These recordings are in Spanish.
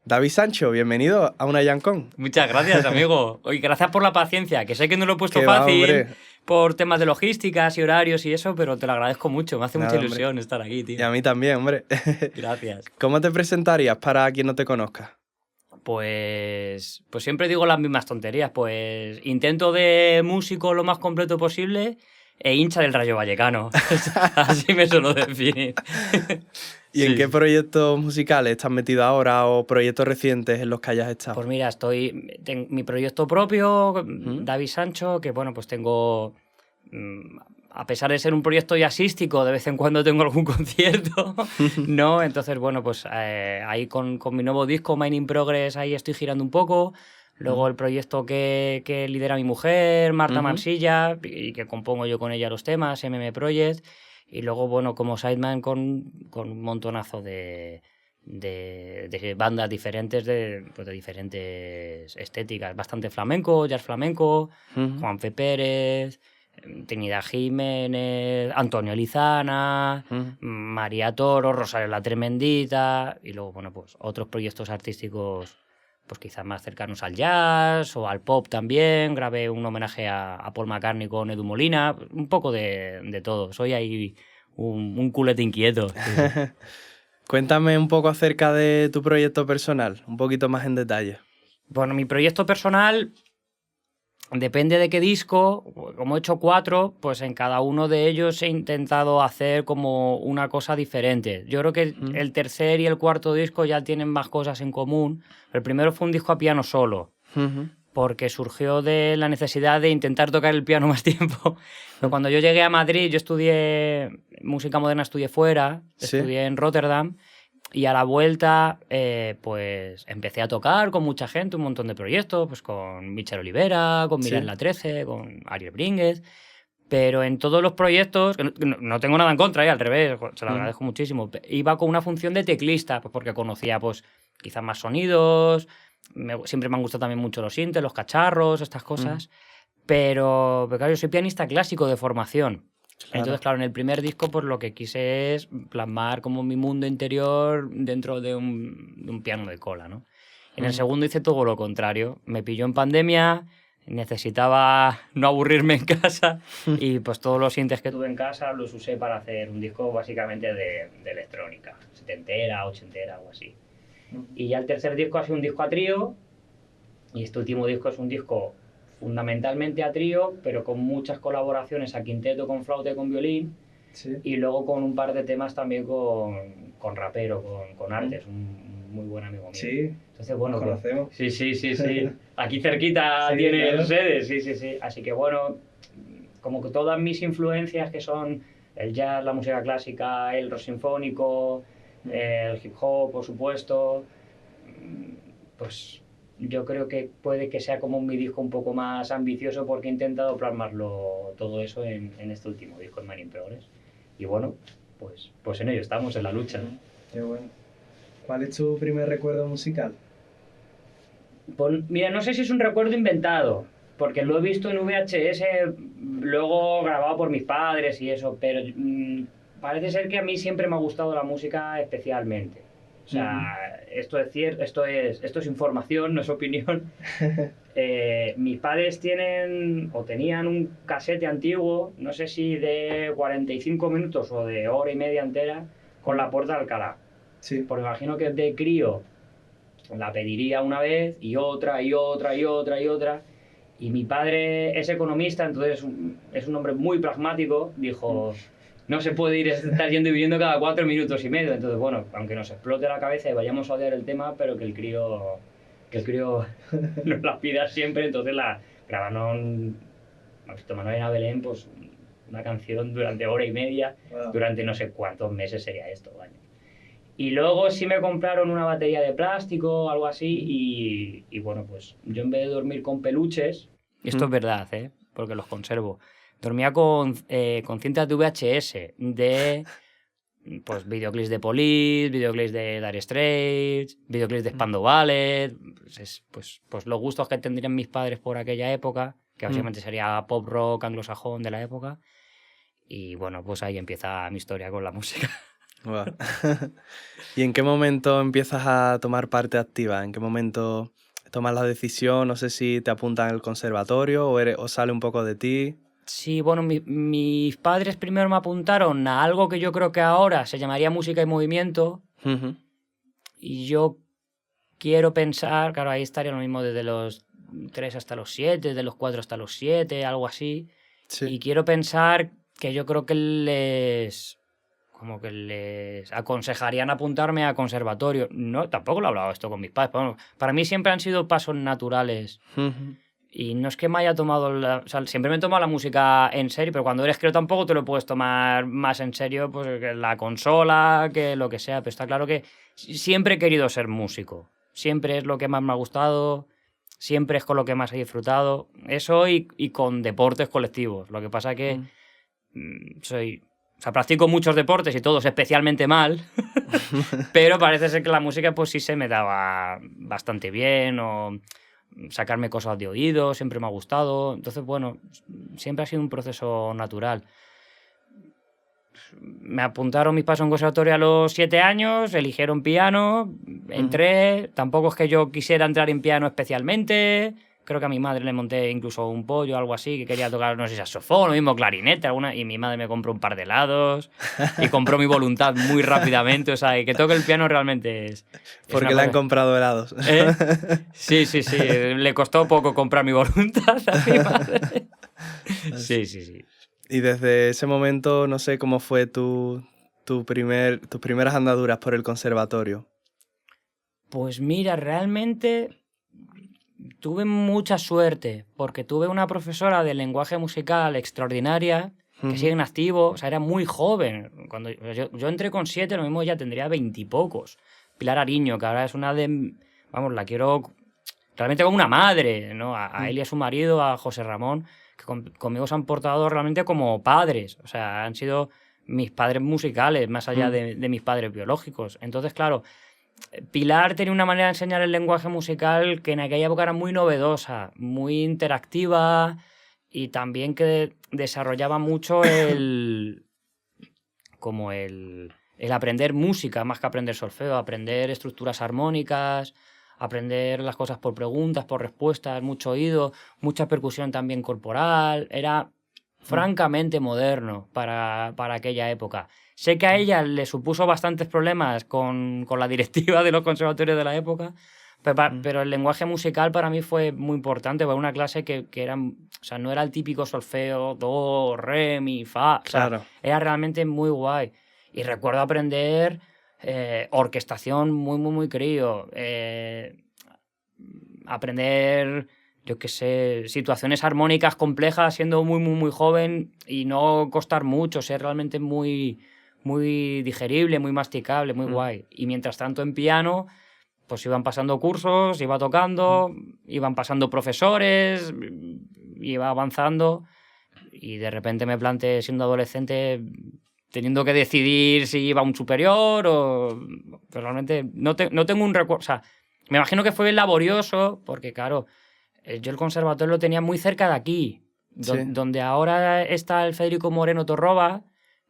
David Sancho, bienvenido a una Yancon. Muchas gracias, amigo. Oye, gracias por la paciencia, que sé que no lo he puesto Qué fácil va, por temas de logísticas y horarios y eso, pero te lo agradezco mucho. Me hace mucha ilusión estar aquí, tío. Y a mí también, hombre. Gracias. ¿Cómo te presentarías para quien no te conozca? Pues siempre digo las mismas tonterías. Pues intento de músico lo más completo posible e hincha del Rayo Vallecano. Así me suelo definir. ¿Y en qué proyectos musicales estás metido ahora o proyectos recientes en los que hayas estado? Pues mira, tengo mi proyecto propio, David Sancho, que bueno, pues tengo, a pesar de ser un proyecto jazzístico, de vez en cuando tengo algún concierto, ¿no? Entonces, bueno, pues ahí con mi nuevo disco, Mind in Progress, ahí estoy girando un poco. Luego el proyecto que lidera mi mujer, Marta Mansilla, y que compongo yo con ella los temas, MM Project. Y luego, bueno, como sideman con un montonazo de bandas diferentes, pues de diferentes estéticas. Bastante flamenco, jazz flamenco, Juanfe Pérez, Trinidad Jiménez, Antonio Lizana, María Toro, Rosario la Tremendita, y luego, bueno, pues otros proyectos artísticos pues quizás más cercanos al jazz o al pop también. Grabé un homenaje a Paul McCartney con Edu Molina, un poco de todo. Soy ahí un culete inquieto. Sí. Cuéntame un poco acerca de tu proyecto personal, un poquito más en detalle. Bueno, mi proyecto personal depende de qué disco. Como he hecho 4, pues en cada uno de ellos he intentado hacer como una cosa diferente. Yo creo que el tercer y el cuarto disco ya tienen más cosas en común. El primero fue un disco a piano solo, porque surgió de la necesidad de intentar tocar el piano más tiempo. Pero cuando yo llegué a Madrid, yo estudié música moderna, estudié fuera, estudié en Rotterdam. Y a la vuelta, pues empecé a tocar con mucha gente, un montón de proyectos, pues con Michel Olivera, con Miran La 13, con Ariel Brínguez. Pero en todos los proyectos, que no tengo nada en contra, al revés, se lo agradezco muchísimo. Iba con una función de teclista, pues porque conocía pues quizás más sonidos, siempre me han gustado también mucho los sintes, los cacharros, estas cosas. Pero claro, yo soy pianista clásico de formación. Claro. Entonces, claro, en el primer disco pues lo que quise es plasmar como mi mundo interior dentro de un piano de cola, ¿no? En el segundo hice todo lo contrario. Me pilló en pandemia, necesitaba no aburrirme en casa y pues todos los sintes que tuve en casa los usé para hacer un disco básicamente de electrónica, setentera, ochentera, algo así. Y ya el tercer disco ha sido un disco a trío y este último disco es un disco fundamentalmente a trío, pero con muchas colaboraciones a quinteto, con flauta y con violín. Sí. Y luego con un par de temas también con rapero, con Artes, un muy buen amigo mío. Sí. Entonces, bueno, conocemos. Sí. Aquí cerquita sí, tiene claro. Sede, sí. Así que bueno, como que todas mis influencias que son el jazz, la música clásica, el rock sinfónico, el hip hop, por supuesto, pues yo creo que puede que sea como mi disco un poco más ambicioso porque he intentado plasmarlo todo eso en este último disco, en Mind in Progress. Y bueno, pues en ello estamos, en la lucha. Qué bueno. ¿Cuál es tu primer recuerdo musical? Pues, mira, no sé si es un recuerdo inventado, porque lo he visto en VHS, luego grabado por mis padres y eso, pero parece ser que a mí siempre me ha gustado la música especialmente. O sea, esto es información, no es opinión. Mis padres tenían un casete antiguo, no sé si de 45 minutos o de hora y media entera, con La Puerta de Alcalá. Sí. Porque imagino que de crío la pediría una vez y otra. Y mi padre es economista, entonces es un hombre muy pragmático, dijo... No se puede estar yendo y viniendo cada 4 minutos y medio. Entonces, bueno, aunque nos explote la cabeza y vayamos a odiar el tema, pero que el crío nos la pida siempre. Entonces la grabaron Manuel Belén, pues una canción durante hora y media, durante no sé cuántos meses sería esto, años. Y luego sí me compraron una batería de plástico o algo así y bueno, pues yo en vez de dormir con peluches, esto es verdad, porque los conservo, dormía con cintas de VHS de Pues videoclips de Police, videoclips de Dire Straits, videoclips de Spandau Ballet, pues los gustos que tendrían mis padres por aquella época, que básicamente sería pop rock anglosajón de la época. Y bueno, pues ahí empieza mi historia con la música. Wow. ¿Y en qué momento empiezas a tomar parte activa? ¿En qué momento tomas la decisión? No sé si te apuntan al conservatorio o sale un poco de ti. Sí, bueno, mis padres primero me apuntaron a algo que yo creo que ahora se llamaría música y movimiento. Uh-huh. Y yo quiero pensar, claro, ahí estaría lo mismo desde los 3 hasta los 7, desde los 4 hasta los 7, algo así. Sí. Y quiero pensar que yo creo que les aconsejarían apuntarme a conservatorio. No, tampoco lo he hablado esto con mis padres. Pero bueno, para mí siempre han sido pasos naturales. Uh-huh. Y no es que me haya tomado... o sea, siempre me he tomado la música en serio, pero cuando eres crío tampoco te lo puedes tomar más en serio, pues que la consola, que lo que sea. Pero está claro que siempre he querido ser músico. Siempre es lo que más me ha gustado, siempre es con lo que más he disfrutado. Eso y con deportes colectivos. Lo que pasa es que practico muchos deportes y todos especialmente mal, pero parece ser que la música pues sí se me daba bastante bien, o sacarme cosas de oído siempre me ha gustado. Entonces, bueno, siempre ha sido un proceso natural. Me apuntaron mis pasos en conservatorio a los 7 años, eligieron piano, entré. Tampoco es que yo quisiera entrar en piano especialmente. Creo que a mi madre le monté incluso un pollo o algo así, que quería tocar, no sé, saxofón o mismo clarinete, y mi madre me compró un par de helados y compró mi voluntad muy rápidamente. O sea, y que toque el piano realmente es porque le han comprado helados. ¿Eh? Sí. Le costó poco comprar mi voluntad a mi madre. Sí. Y desde ese momento, no sé cómo fue tus primeras andaduras por el conservatorio. Pues mira, realmente tuve mucha suerte, porque tuve una profesora de lenguaje musical extraordinaria, que sigue en activo. O sea, era muy joven. Cuando yo entré con 7, lo mismo ya tendría 20 y pocos. Pilar Ariño, que ahora es una de... Vamos, la quiero realmente como una madre, ¿no? A él y a su marido, a José Ramón, que conmigo se han portado realmente como padres. O sea, han sido mis padres musicales, más allá de mis padres biológicos. Entonces, claro, Pilar tenía una manera de enseñar el lenguaje musical que en aquella época era muy novedosa, muy interactiva, y también que desarrollaba mucho el aprender música más que aprender solfeo, aprender estructuras armónicas, aprender las cosas por preguntas, por respuestas, mucho oído, mucha percusión también corporal. Era francamente moderno para aquella época. Sé que a ella le supuso bastantes problemas con la directiva de los conservatorios de la época, pero el lenguaje musical para mí fue muy importante. Fue una clase que era, o sea, no era el típico solfeo, do, re, mi, fa. Claro. O sea, era realmente muy guay. Y recuerdo aprender orquestación muy crío. Aprender, yo qué sé, situaciones armónicas complejas siendo muy joven y no costar mucho, ser realmente muy digerible, muy masticable, muy guay. Y mientras tanto en piano, pues iban pasando cursos, iba tocando, iban pasando profesores, iba avanzando, y de repente me planteé, siendo adolescente, teniendo que decidir si iba a un superior o... Pero realmente no tengo un recuerdo... O sea, me imagino que fue laborioso, porque claro, yo el conservatorio lo tenía muy cerca de aquí, donde ahora está el Federico Moreno Torroba.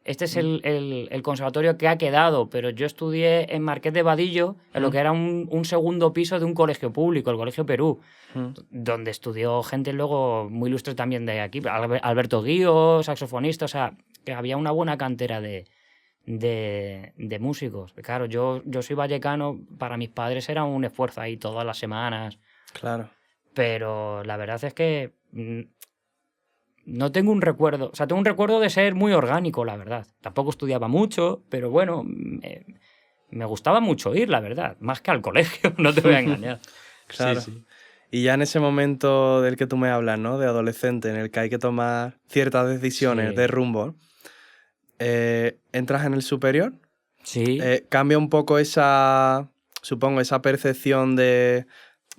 Este es el conservatorio que ha quedado, pero yo estudié en Marqués de Vadillo, en lo que era un segundo piso de un colegio público, el Colegio Perú, donde estudió gente luego muy ilustre también de aquí, Alberto Guío, saxofonista. O sea, que había una buena cantera de músicos. Claro, yo soy vallecano, para mis padres era un esfuerzo ahí todas las semanas. Claro. Pero la verdad es que no tengo un recuerdo. O sea, tengo un recuerdo de ser muy orgánico, la verdad. Tampoco estudiaba mucho, pero bueno, me gustaba mucho ir, la verdad. Más que al colegio, no te voy a engañar. Claro. Sí. Y ya en ese momento del que tú me hablas, ¿no? De adolescente, en el que hay que tomar ciertas decisiones de rumbo, ¿entras en el superior? Sí. Cambia un poco esa percepción de...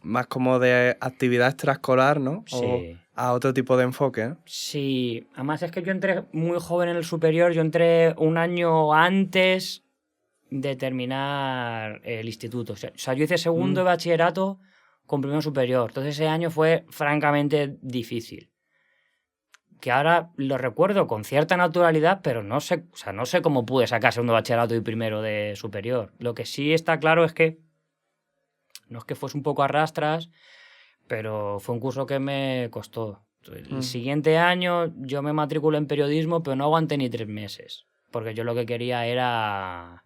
más como de actividad extraescolar, ¿no? O Sí. a otro tipo de enfoque, ¿eh? Sí, además es que yo entré muy joven en el superior, yo entré un año antes de terminar el instituto. O sea, yo hice segundo de bachillerato con primero superior, entonces ese año fue francamente difícil. Que ahora lo recuerdo con cierta naturalidad, pero no sé, o sea, no sé cómo pude sacar segundo de bachillerato y primero de superior. Lo que sí está claro es que no es que fuese un poco a rastras, pero fue un curso que me costó. El siguiente año yo me matriculé en periodismo, pero no aguanté ni 3 meses, porque yo lo que quería era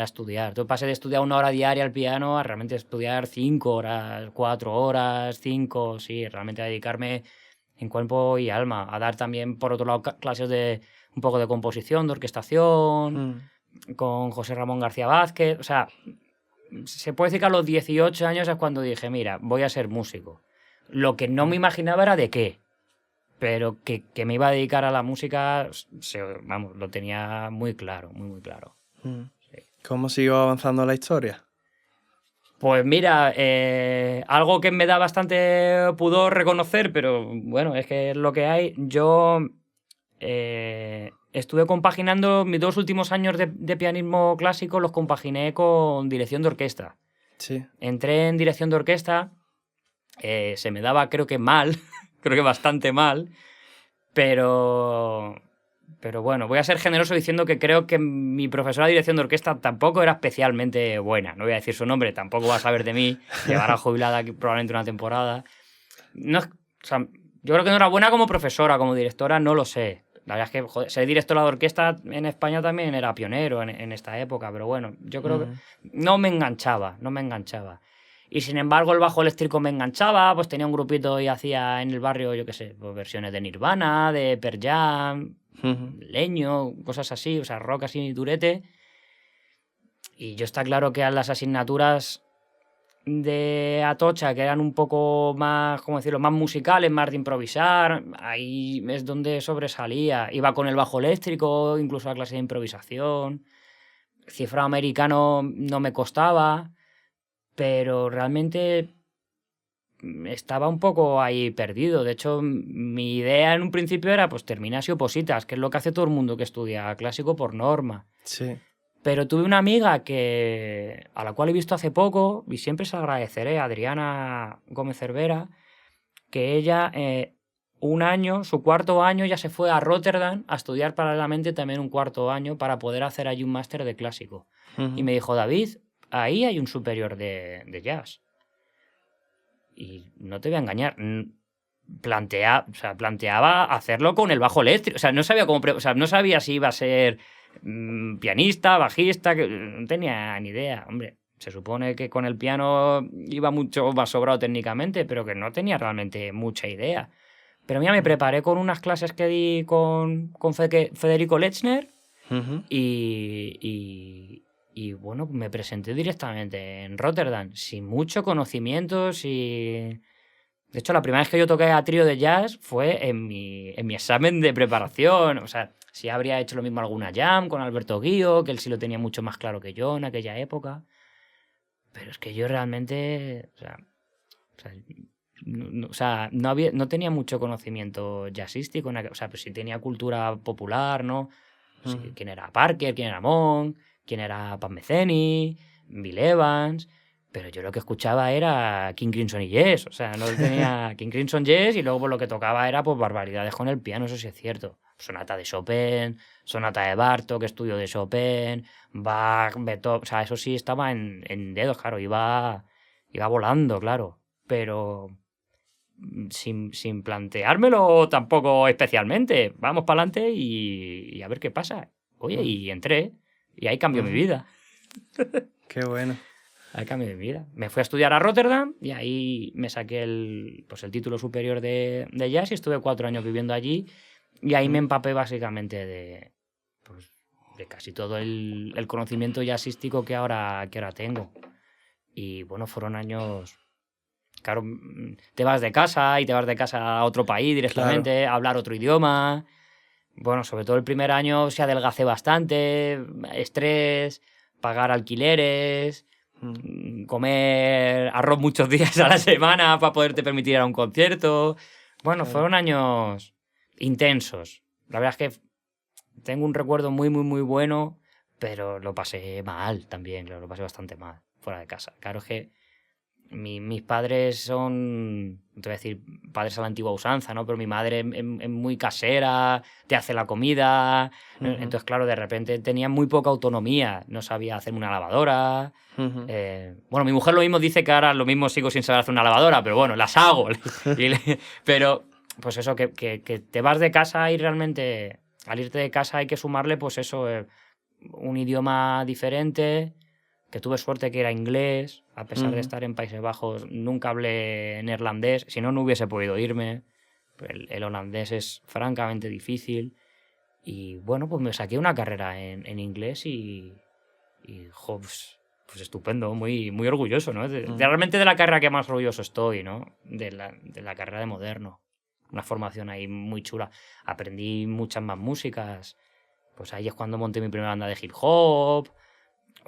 estudiar. Entonces pasé de estudiar 1 hora diaria al piano a realmente estudiar 5 horas, 4 horas, 5, sí, realmente a dedicarme en cuerpo y alma, a dar también, por otro lado, clases de un poco de composición, de orquestación, con José Ramón García Vázquez. O sea, se puede decir que a los 18 años es cuando dije, mira, voy a ser músico. Lo que no me imaginaba era de qué, pero que me iba a dedicar a la música, vamos, lo tenía muy claro, muy, muy claro. ¿Cómo siguió avanzando la historia? Pues mira, algo que me da bastante pudor reconocer, pero bueno, es que es lo que hay. Yo estuve compaginando mis 2 últimos años de pianismo clásico, los compaginé con dirección de orquesta. Sí. Entré en dirección de orquesta, se me daba creo que mal, creo que bastante mal, pero bueno, voy a ser generoso diciendo que creo que mi profesora de dirección de orquesta tampoco era especialmente buena. No voy a decir su nombre, tampoco va a saber de mí. Llevará jubilada aquí probablemente una temporada. No, o sea, yo creo que no era buena como profesora, como directora, no lo sé. La verdad es que joder, ser directora de orquesta en España también era pionero en esta época, pero bueno, yo creo que no me enganchaba. Y sin embargo el bajo eléctrico me enganchaba, pues tenía un grupito y hacía en el barrio, yo qué sé, pues versiones de Nirvana, de Pearl Jam, Leño, cosas así, o sea, rock así durete. Y yo está claro que a las asignaturas de Atocha, que eran un poco más, ¿cómo decirlo?, más musicales, más de improvisar, ahí es donde sobresalía. Iba con el bajo eléctrico, incluso a clase de improvisación. Cifrado americano no me costaba, pero realmente estaba un poco ahí perdido. De hecho, mi idea en un principio era pues terminas y opositas, que es lo que hace todo el mundo que estudia clásico por norma. Sí. Pero tuve una amiga a la cual he visto hace poco, y siempre se agradeceré, Adriana Gómez Cervera, que ella un año, su cuarto año, ya se fue a Rotterdam a estudiar paralelamente también un cuarto año para poder hacer allí un máster de clásico. Y me dijo, David, ahí hay un superior de jazz. Y no te voy a engañar, planteaba hacerlo con el bajo eléctrico. O sea, no sabía no sabía si iba a ser pianista, bajista, que no tenía ni idea. Hombre, se supone que con el piano iba mucho más sobrado técnicamente, pero que no tenía realmente mucha idea. Pero mira, me preparé con unas clases que di con Federico Lechner y bueno, me presenté directamente en Rotterdam, sin mucho conocimiento, De hecho, la primera vez que yo toqué a trío de jazz fue en mi examen de preparación. O sea, sí habría hecho lo mismo alguna jam con Alberto Guío, que él sí lo tenía mucho más claro que yo en aquella época. Pero es que yo realmente... no tenía mucho conocimiento jazzístico. O sea, pues sí tenía cultura popular, ¿no? Sí, quién era Parker, quién era Monk, quién era Pat Metheny, Bill Evans, pero yo lo que escuchaba era King Crimson y Yes, o sea, no tenía King Crimson Yes y luego pues, lo que tocaba era pues barbaridades con el piano, eso sí es cierto. Sonata de Chopin, sonata de Bartók, estudio de Chopin, Bach, Beethoven, o sea, eso sí estaba en dedos, claro, iba volando, claro, pero sin planteármelo tampoco especialmente. Vamos para adelante y a ver qué pasa. Oye, y entré y ahí cambió mi vida. Qué bueno. Ahí cambió mi vida. Me fui a estudiar a Rotterdam y ahí me saqué el título superior de jazz y estuve 4 años viviendo allí y ahí me empapé básicamente de casi todo el conocimiento jazzístico que ahora tengo. Y bueno, fueron años... Claro, te vas de casa y te vas de casa a otro país directamente, a hablar otro idioma. Bueno, sobre todo el primer año se adelgacé bastante, estrés, pagar alquileres, comer arroz muchos días a la semana para poderte permitir ir a un concierto. Bueno, fueron años intensos. La verdad es que tengo un recuerdo muy, muy, muy bueno, pero lo pasé mal también, claro, lo pasé bastante mal fuera de casa. Claro, es que mis padres son, no te voy a decir padres a la antigua usanza, ¿no? Pero mi madre es muy casera, te hace la comida. Entonces, claro, de repente tenía muy poca autonomía. No sabía hacerme una lavadora. Bueno, mi mujer lo mismo dice que ahora lo mismo sigo sin saber hacer una lavadora, pero bueno, las hago. Pero, pues eso, que te vas de casa y realmente, al irte de casa hay que sumarle, pues eso, un idioma diferente, que tuve suerte que era inglés, a pesar de estar en Países Bajos, nunca hablé neerlandés, si no, no hubiese podido irme. El holandés es francamente difícil. Y bueno, pues me saqué una carrera en inglés y jo, pues estupendo, muy, muy orgulloso, ¿no? Realmente de la carrera que más orgulloso estoy, ¿no? De la carrera de moderno. Una formación ahí muy chula. Aprendí muchas más músicas. Pues ahí es cuando monté mi primera banda de hip hop.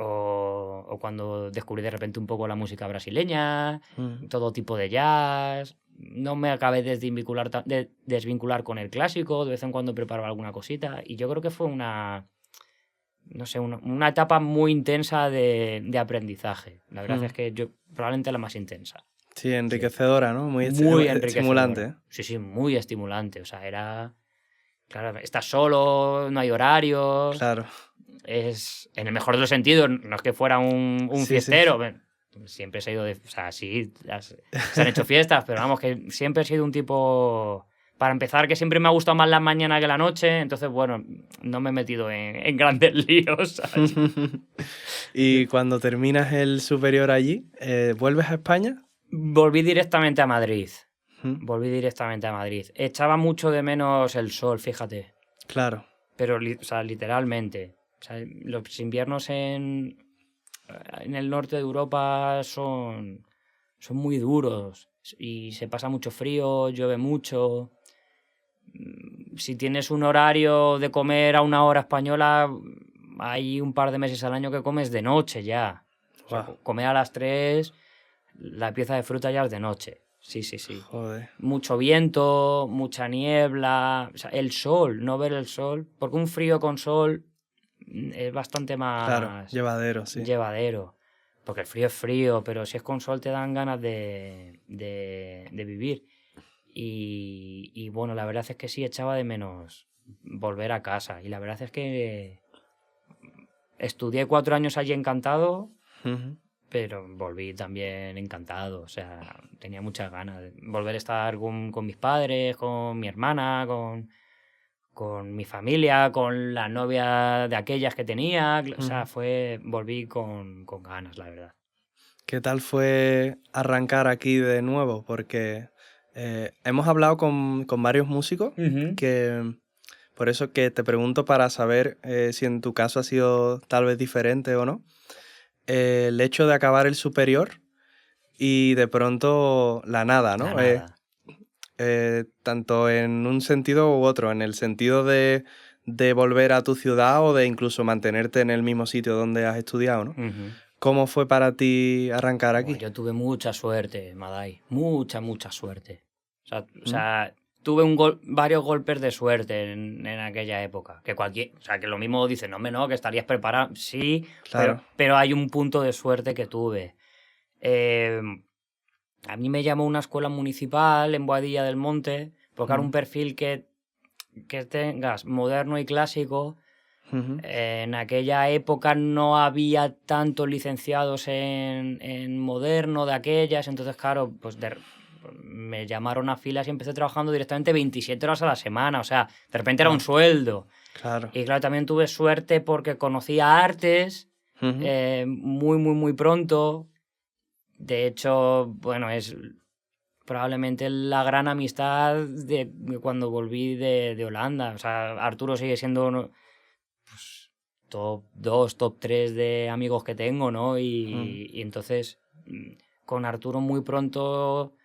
O cuando descubrí de repente un poco la música brasileña, todo tipo de jazz. No me acabé de desvincular con el clásico, de vez en cuando preparaba alguna cosita. Y yo creo que fue una etapa muy intensa de aprendizaje. La verdad es que probablemente la más intensa. Sí, enriquecedora, ¿no? Muy estimulante. Sí, muy estimulante. O sea, claro, estás solo, no hay horarios. Claro. Es, en el mejor de los sentidos, no es que fuera un fiestero. Sí. Siempre se ha ido o sea, sí, se han hecho fiestas, pero vamos, que siempre he sido un tipo, para empezar, que siempre me ha gustado más la mañana que la noche, entonces, bueno, no me he metido en grandes líos, ¿sabes? ¿Y cuando terminas el superior allí, vuelves a España? Volví directamente a Madrid. Echaba mucho de menos el sol, fíjate. Claro. Pero, o sea, literalmente. O sea, los inviernos en el norte de Europa son muy duros y se pasa mucho frío, llueve mucho. Si tienes un horario de comer a una hora española, hay un par de meses al año que comes de noche ya. O sea, comer a las 3, la pieza de fruta ya es de noche. Sí. Joder. Mucho viento, mucha niebla, o sea, el sol, no ver el sol, porque un frío con sol es bastante más... Claro, llevadero, sí. Llevadero, porque el frío es frío, pero si es con sol te dan ganas de vivir. Y bueno, la verdad es que sí, echaba de menos volver a casa. Y la verdad es que estudié 4 años allí encantado, pero volví también encantado. O sea, tenía muchas ganas de volver a estar con mis padres, con mi hermana, con mi familia, con la novia de aquellas que tenía. O sea, volví con ganas, la verdad. ¿Qué tal fue arrancar aquí de nuevo? Porque hemos hablado con varios músicos que... Por eso que te pregunto para saber si en tu caso ha sido tal vez diferente o no. El hecho de acabar el superior y de pronto la nada, ¿no? La nada. Tanto en un sentido u otro, en el sentido de volver a tu ciudad o de incluso mantenerte en el mismo sitio donde has estudiado, ¿no? ¿Cómo fue para ti arrancar aquí? Yo tuve mucha suerte, Madai. Mucha suerte. O sea, tuve varios golpes de suerte en aquella época. Que que lo mismo dice, no, que estarías preparado. Sí, claro. pero hay un punto de suerte que tuve. A mí me llamó una escuela municipal en Boadilla del Monte, porque era un perfil que tengas moderno y clásico. En aquella época no había tantos licenciados en moderno de aquellas, entonces claro, pues me llamaron a filas y empecé trabajando directamente 27 horas a la semana, o sea, de repente era un sueldo. Claro. Y claro, también tuve suerte porque conocí a Artes muy pronto. De hecho, bueno, es probablemente la gran amistad de cuando volví de Holanda. O sea, Arturo sigue siendo top 2, top 3 de amigos que tengo, ¿no? Y entonces, con Arturo muy pronto,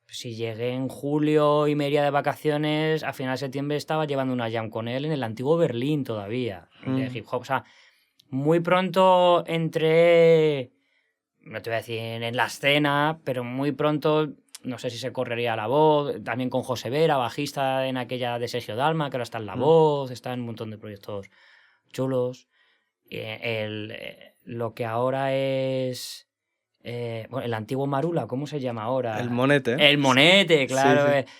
si llegué en julio y me iría de vacaciones, a final de septiembre estaba llevando una jam con él en el antiguo Berlín todavía, de hip hop. O sea, muy pronto entré no te voy a decir en la escena, pero muy pronto, no sé si se correría la voz, también con José Vera, bajista en aquella de Sergio Dalma, que ahora está en La Voz, está en un montón de proyectos chulos. Lo que ahora es... bueno, el antiguo Marula, ¿cómo se llama ahora? El Monete. El Monete, claro. Sí, sí.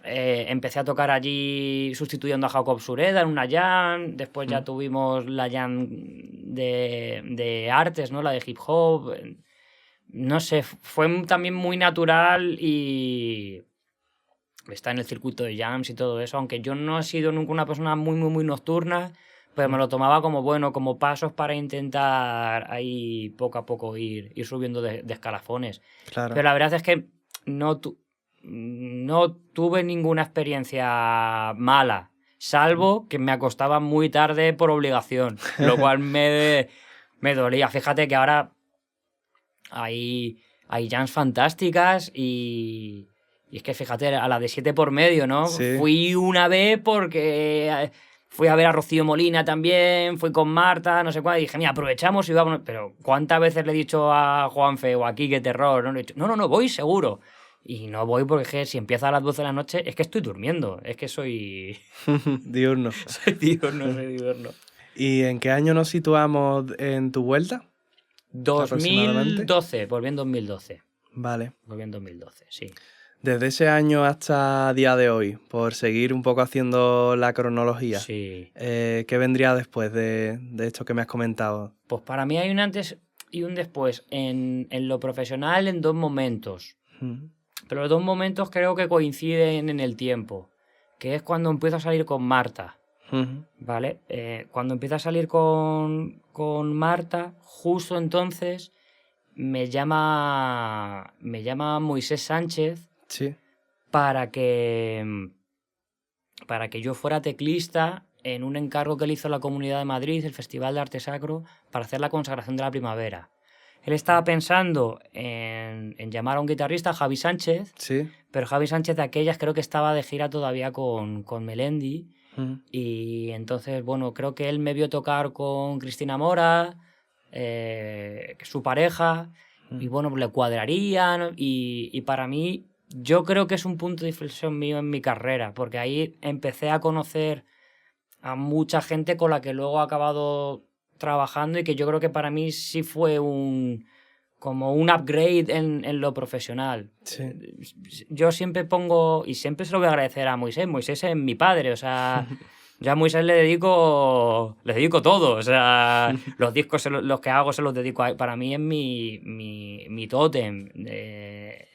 Empecé a tocar allí sustituyendo a Jacob Sureda en una jam. Después ya tuvimos la jam de artes, ¿no? La de hip hop. No sé, fue también muy natural y está en el circuito de jams y todo eso. Aunque yo no he sido nunca una persona muy, muy, muy nocturna, pues me lo tomaba como bueno, como pasos para intentar ahí poco a poco ir subiendo de escalafones. Claro. Pero la verdad es que no tuve ninguna experiencia mala, salvo que me acostaba muy tarde por obligación, lo cual me dolía. Fíjate que ahora hay jams fantásticas y es que fíjate, a la de 7 por medio, ¿no? Sí. Fui una vez porque fui a ver a Rocío Molina también, fui con Marta, no sé cuál, y dije, mira, aprovechamos y vamos. Pero ¿cuántas veces le he dicho a Juanfe o a Quique Terror? No, le he dicho, no, voy seguro. Y no voy porque es que si empieza a las 12 de la noche es que estoy durmiendo, es que soy... diurno. soy diurno. ¿Y en qué año nos situamos en tu vuelta? 2012, volví en 2012. Vale. Volví en 2012, sí. Desde ese año hasta día de hoy, por seguir un poco haciendo la cronología, Sí. ¿Qué vendría después de esto que me has comentado? Pues para mí hay un antes y un después en lo profesional en 2 momentos. Pero los 2 momentos creo que coinciden en el tiempo, que es cuando empiezo a salir con Marta, ¿vale? Cuando empiezo a salir con Marta, justo entonces me llama Moisés Sánchez, Sí. para que yo fuera teclista en un encargo que le hizo la Comunidad de Madrid, el Festival de Arte Sacro, para hacer la consagración de la primavera. Él estaba pensando en llamar a un guitarrista, Javi Sánchez, Sí. pero Javi Sánchez de aquellas creo que estaba de gira todavía con Melendi. Y entonces, bueno, creo que él me vio tocar con Cristina Mora, su pareja, y bueno, le cuadrarían. Y para mí, yo creo que es un punto de inflexión mío en mi carrera, porque ahí empecé a conocer a mucha gente con la que luego he acabado trabajando y que yo creo que para mí sí fue como un upgrade en lo profesional. Sí. Yo siempre pongo, y siempre se lo voy a agradecer a Moisés. Moisés es mi padre, o sea, yo a Moisés le dedico todo, o sea, los discos los que hago se los dedico a él. Para mí es mi tótem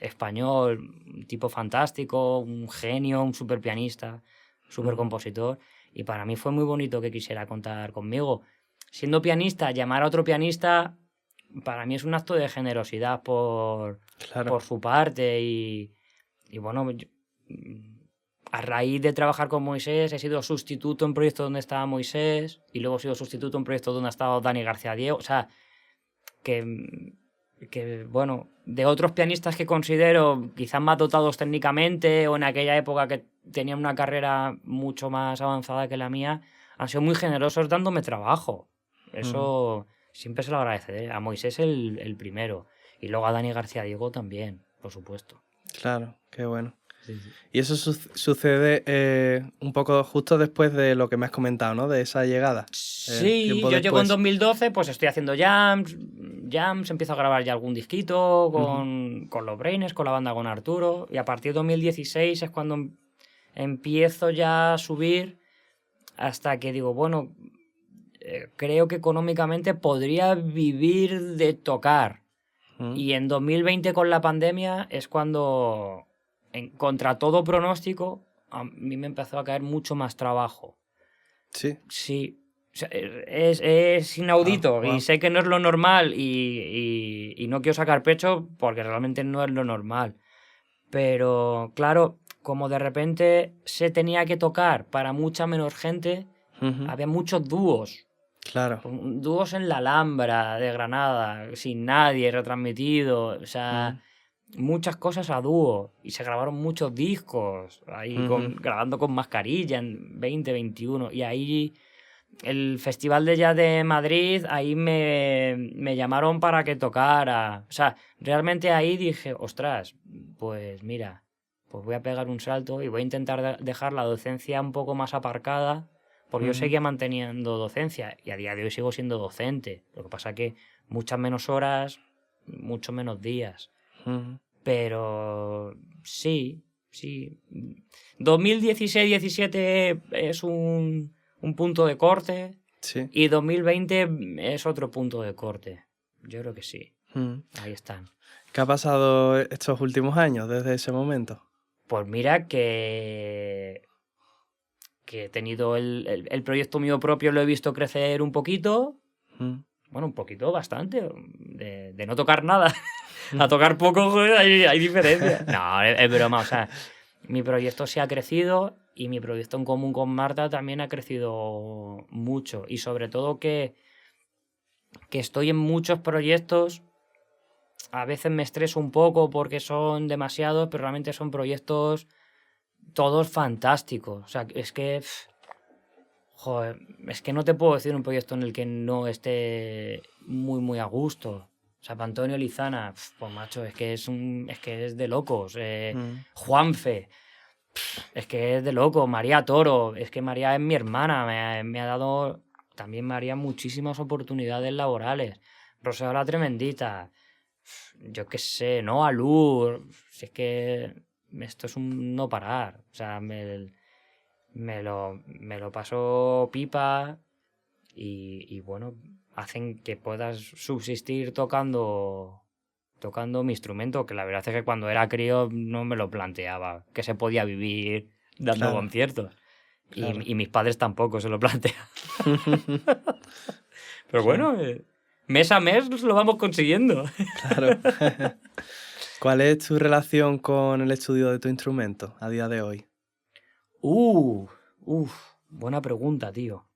español, un tipo fantástico, un genio, un súper pianista, súper compositor, y para mí fue muy bonito que quisiera contar conmigo. Siendo pianista, llamar a otro pianista, para mí es un acto de generosidad por su parte y bueno, a raíz de trabajar con Moisés he sido sustituto en proyectos donde estaba Moisés y luego he sido sustituto en proyectos donde ha estado Dani García Diego, o sea, que bueno, de otros pianistas que considero quizás más dotados técnicamente o en aquella época que tenían una carrera mucho más avanzada que la mía, han sido muy generosos dándome trabajo. Eso siempre se lo agradeceré. A Moisés el primero. Y luego a Dani García Diego también, por supuesto. Claro, qué bueno. Sí, sí. Y eso sucede un poco justo después de lo que me has comentado, ¿no? De esa llegada. Sí, yo llego en 2012, pues estoy haciendo jams, empiezo a grabar ya algún disquito con los Brainers, con la banda con Arturo, y a partir de 2016 es cuando empiezo ya a subir hasta que digo, bueno, creo que económicamente podría vivir de tocar. Y en 2020 con la pandemia es cuando, contra todo pronóstico, a mí me empezó a caer mucho más trabajo. Sí. Sí. O sea, es inaudito y sé que no es lo normal y no quiero sacar pecho porque realmente no es lo normal. Pero claro, como de repente se tenía que tocar para mucha menos gente, había muchos dúos. Claro. Dúos en la Alhambra de Granada, sin nadie, retransmitido, o sea, muchas cosas a dúo. Y se grabaron muchos discos, ahí grabando con mascarilla en 2021. Y ahí el Festival de Jazz de Madrid, ahí me llamaron para que tocara. O sea, realmente ahí dije, ostras, pues mira, pues voy a pegar un salto y voy a intentar dejar la docencia un poco más aparcada, porque yo seguía manteniendo docencia y a día de hoy sigo siendo docente. Lo que pasa que muchas menos horas, muchos menos días. Pero sí. 2016-17 es un punto de corte, sí. Y 2020 es otro punto de corte. Yo creo que sí. Ahí están. ¿Qué ha pasado estos últimos años desde ese momento? Pues mira que he tenido el proyecto mío propio, lo he visto crecer un poquito. Bueno, un poquito, bastante. De no tocar nada a tocar poco, joder, hay diferencia. No, es broma, o sea, mi proyecto sí ha crecido y mi proyecto en común con Marta también ha crecido mucho. Y sobre todo que estoy en muchos proyectos. A veces me estreso un poco porque son demasiados, pero realmente son proyectos todos fantásticos. O sea, es que... Joder, es que no te puedo decir un proyecto en el que no esté muy, muy a gusto. O sea, para Antonio Lizana, pues macho, es que es de locos. Juanfe, es que es de loco. María Toro, es que María es mi hermana. Me ha dado también María muchísimas oportunidades laborales. Roseo la Tremendita, yo qué sé, ¿no? Alur, si es que esto es un no parar. O sea, me lo paso pipa y bueno, hacen que puedas subsistir tocando mi instrumento, que la verdad es que cuando era crío no me lo planteaba, que se podía vivir dando conciertos. Claro. Y mis padres tampoco se lo plantean. Pero bueno, mes a mes lo vamos consiguiendo. Claro. ¿Cuál es tu relación con el estudio de tu instrumento a día de hoy? Buena pregunta, tío.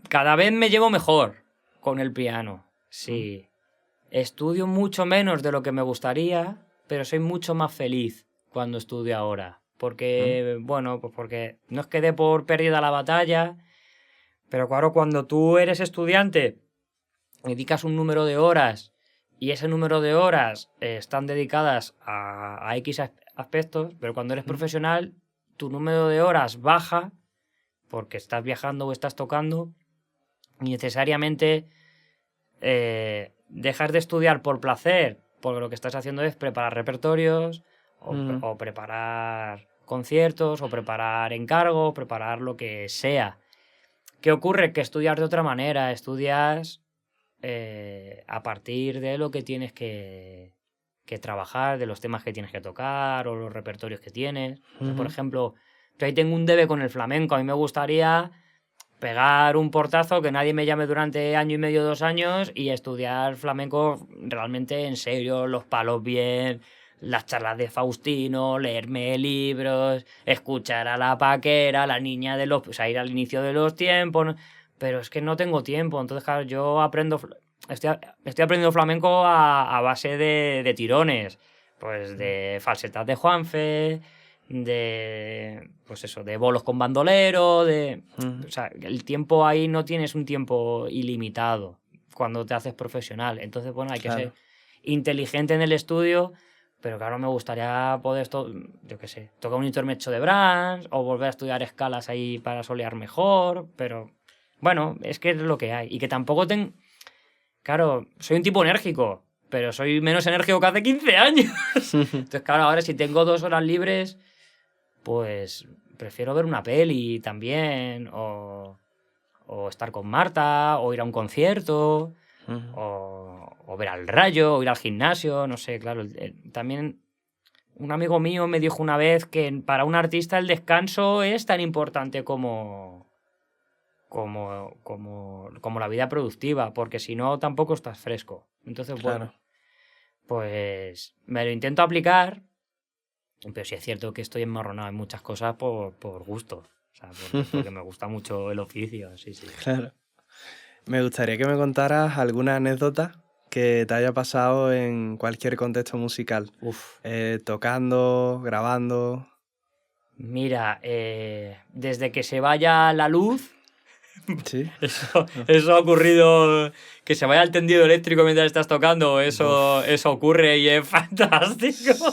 Cada vez me llevo mejor con el piano, sí. Estudio mucho menos de lo que me gustaría, pero soy mucho más feliz cuando estudio ahora. Porque, bueno, pues porque no es que dé por perdida la batalla, pero claro, cuando tú eres estudiante, dedicas un número de horas y ese número de horas están dedicadas a X aspectos, pero cuando eres profesional, tu número de horas baja porque estás viajando o estás tocando y necesariamente dejas de estudiar por placer, porque lo que estás haciendo es preparar repertorios o preparar conciertos o preparar encargos, preparar lo que sea. ¿Qué ocurre? Que estudias de otra manera, estudias a partir de lo que tienes que trabajar, de los temas que tienes que tocar o los repertorios que tienes. O sea, por ejemplo, yo ahí tengo un debe con el flamenco. A mí me gustaría pegar un portazo, que nadie me llame durante año y medio, 2 años y estudiar flamenco realmente en serio, los palos bien, las charlas de Faustino, leerme libros, escuchar a la Paquera, la niña de los... O sea, ir al inicio de los tiempos, ¿no? Pero es que no tengo tiempo. Entonces, claro, yo estoy aprendiendo flamenco a base de tirones, pues de falsetas de Juanfe, pues eso, de bolos con bandolero, o sea, el tiempo ahí no tienes un tiempo ilimitado cuando te haces profesional. Entonces, bueno, hay que ser inteligente en el estudio, pero claro, me gustaría poder, yo qué sé, tocar un intermezzo de Brahms o volver a estudiar escalas ahí para solear mejor, pero bueno, es que es lo que hay. Y que tampoco Claro, soy un tipo enérgico, pero soy menos enérgico que hace 15 años. Entonces, claro, ahora si tengo 2 horas libres, pues prefiero ver una peli también, o estar con Marta, o ir a un concierto, o ver al Rayo, o ir al gimnasio, no sé, claro. También un amigo mío me dijo una vez que para un artista el descanso es tan importante como la vida productiva, porque si no tampoco estás fresco. Entonces, bueno, pues me lo intento aplicar, pero sí es cierto que estoy enmarronado en muchas cosas por gusto, o sea, porque me gusta mucho el oficio, sí. Claro. Me gustaría que me contaras alguna anécdota que te haya pasado en cualquier contexto musical. Tocando, grabando... Mira, desde que se vaya la luz, Sí. eso ha ocurrido, que se vaya el tendido eléctrico mientras estás tocando, eso ocurre y es fantástico.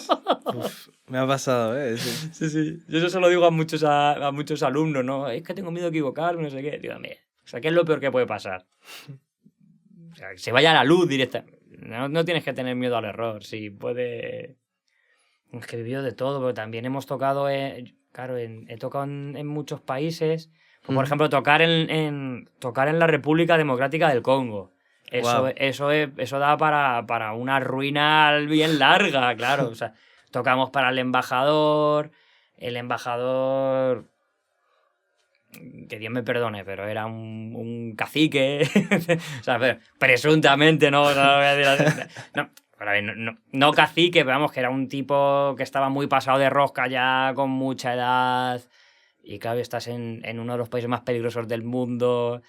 Uf, me ha pasado, ¿eh? Sí. Sí, sí. Yo eso se lo digo a muchos alumnos, ¿no? Es que tengo miedo de equivocarme, no sé qué. Digo, mira, o sea, ¿qué es lo peor que puede pasar? O sea, que se vaya la luz directa. No tienes que tener miedo al error, sí, puede... Es que he vivido de todo, pero también hemos tocado, claro, he tocado en muchos países. Por ejemplo, tocar en la República Democrática del Congo. Wow. Eso da para una ruina bien larga, claro. O sea, tocamos para el embajador, que Dios me perdone, pero era un cacique. O sea, presuntamente, no, no cacique, pero vamos, que era un tipo que estaba muy pasado de rosca ya, con mucha edad. Y claro, estás en uno de los países más peligrosos del mundo.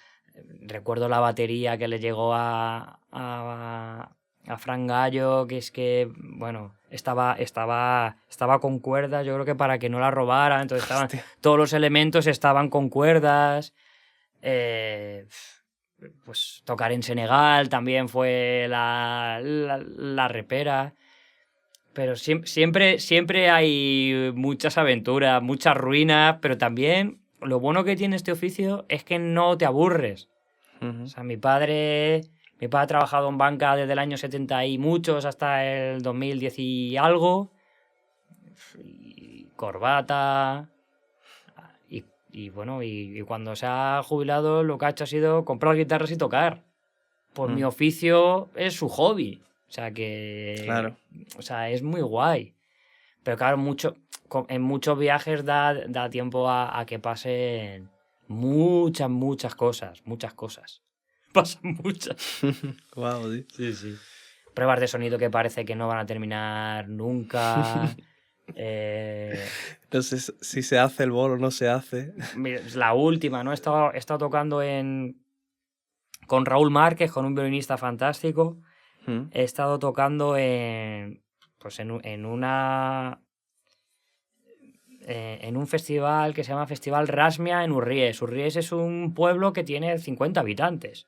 Recuerdo la batería que le llegó a Fran Gallo, que es que, bueno, estaba con cuerdas, yo creo que para que no la robara. Entonces todos los elementos estaban con cuerdas. Pues tocar en Senegal también fue la repera. Pero siempre hay muchas aventuras, muchas ruinas, pero también lo bueno que tiene este oficio es que no te aburres. O sea, mi padre ha trabajado en banca desde el año 70 y muchos hasta el 2010 y algo. Y corbata. Y bueno, y cuando se ha jubilado lo que ha hecho ha sido comprar guitarras y tocar. Pues mi oficio es su hobby. O sea que... Claro. O sea, es muy guay. Pero claro, en muchos viajes da tiempo a que pasen muchas cosas. Muchas cosas. Pasan muchas. Wow, sí. Sí. Pruebas de sonido que parece que no van a terminar nunca. No sé si se hace el bolo o no se hace. La última, ¿no? He estado tocando con Raúl Márquez, con un violinista fantástico. He estado tocando en un festival que se llama Festival Rasmia en Urries. Urries es un pueblo que tiene 50 habitantes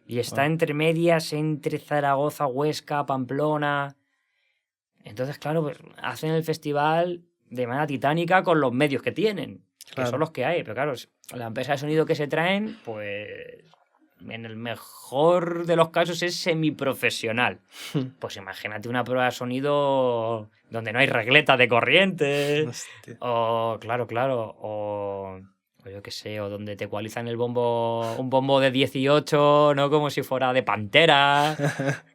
y está entre medias entre Zaragoza, Huesca, Pamplona. Entonces, claro, pues hacen el festival de manera titánica con los medios que tienen, que son los que hay. Pero claro, la empresa de sonido que se traen, pues en el mejor de los casos es semiprofesional. Pues imagínate una prueba de sonido donde no hay regleta de corriente. Hostia. O, claro, o yo qué sé, o donde te ecualizan un bombo de 18, ¿no? Como si fuera de Pantera.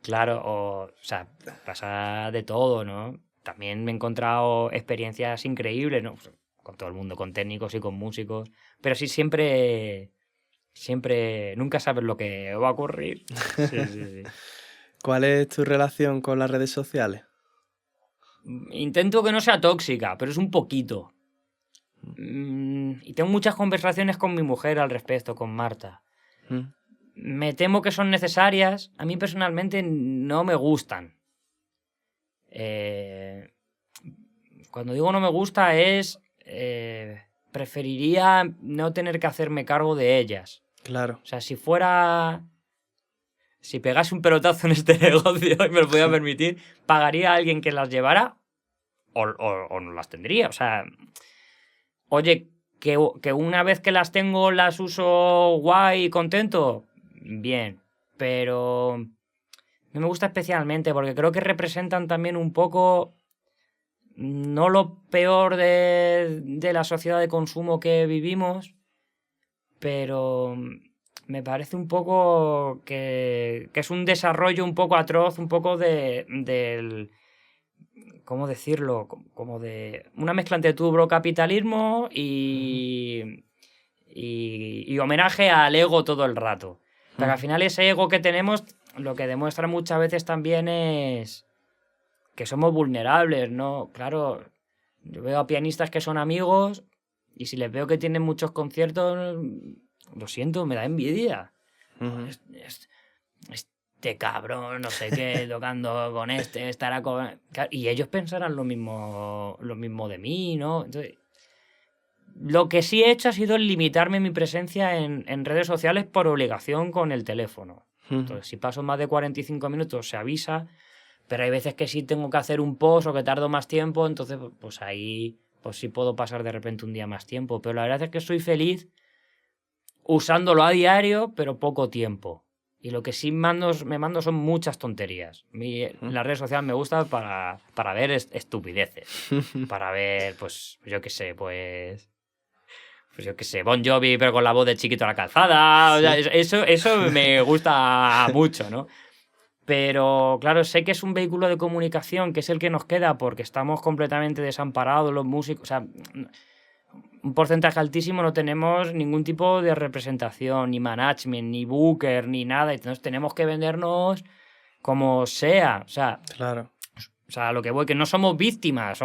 Claro, o sea, pasa de todo, ¿no? También me he encontrado experiencias increíbles, ¿no? Con todo el mundo, con técnicos y con músicos. Pero sí, siempre, nunca sabes lo que va a ocurrir. Sí. ¿Cuál es tu relación con las redes sociales? Intento que no sea tóxica, pero es un poquito. Y tengo muchas conversaciones con mi mujer al respecto, con Marta. Me temo que son necesarias. A mí personalmente no me gustan. Cuando digo no me gusta es... preferiría no tener que hacerme cargo de ellas. Claro. O sea, si pegase un pelotazo en este negocio y me lo pudiera permitir, pagaría a alguien que las llevara o no las tendría. O sea, oye, que una vez que las tengo las uso guay y contento, bien. Pero no me gusta especialmente porque creo que representan también un poco... No lo peor de la sociedad de consumo que vivimos, pero me parece un poco que es un desarrollo un poco atroz, un poco del... ¿Cómo decirlo? Como de una mezcla entre turbocapitalismo y homenaje al ego todo el rato. Pero al final ese ego que tenemos lo que demuestra muchas veces también es que somos vulnerables, ¿no? Claro, yo veo a pianistas que son amigos y si les veo que tienen muchos conciertos, lo siento, me da envidia. Este cabrón, no sé qué, tocando con estará con... Y ellos pensarán lo mismo de mí, ¿no? Entonces, Lo que sí he hecho ha sido limitarme mi presencia en redes sociales por obligación con el teléfono. Entonces, si paso más de 45 minutos se avisa, pero hay veces que sí tengo que hacer un post o que tardo más tiempo, entonces pues ahí pues sí puedo pasar de repente un día más tiempo. Pero la verdad es que soy feliz usándolo a diario, pero poco tiempo. Y lo que sí me mando son muchas tonterías. Las redes sociales me gusta para ver estupideces. Para ver, pues yo qué sé, pues yo qué sé, Bon Jovi, pero con la voz de Chiquito a la calzada. Sí. O sea, eso me gusta mucho, ¿no? Pero, claro, sé que es un vehículo de comunicación que es el que nos queda porque estamos completamente desamparados los músicos. O sea, un porcentaje altísimo no tenemos ningún tipo de representación, ni management, ni booker, ni nada. Entonces tenemos que vendernos como sea. O sea, claro. O sea, lo que voy, que no somos víctimas.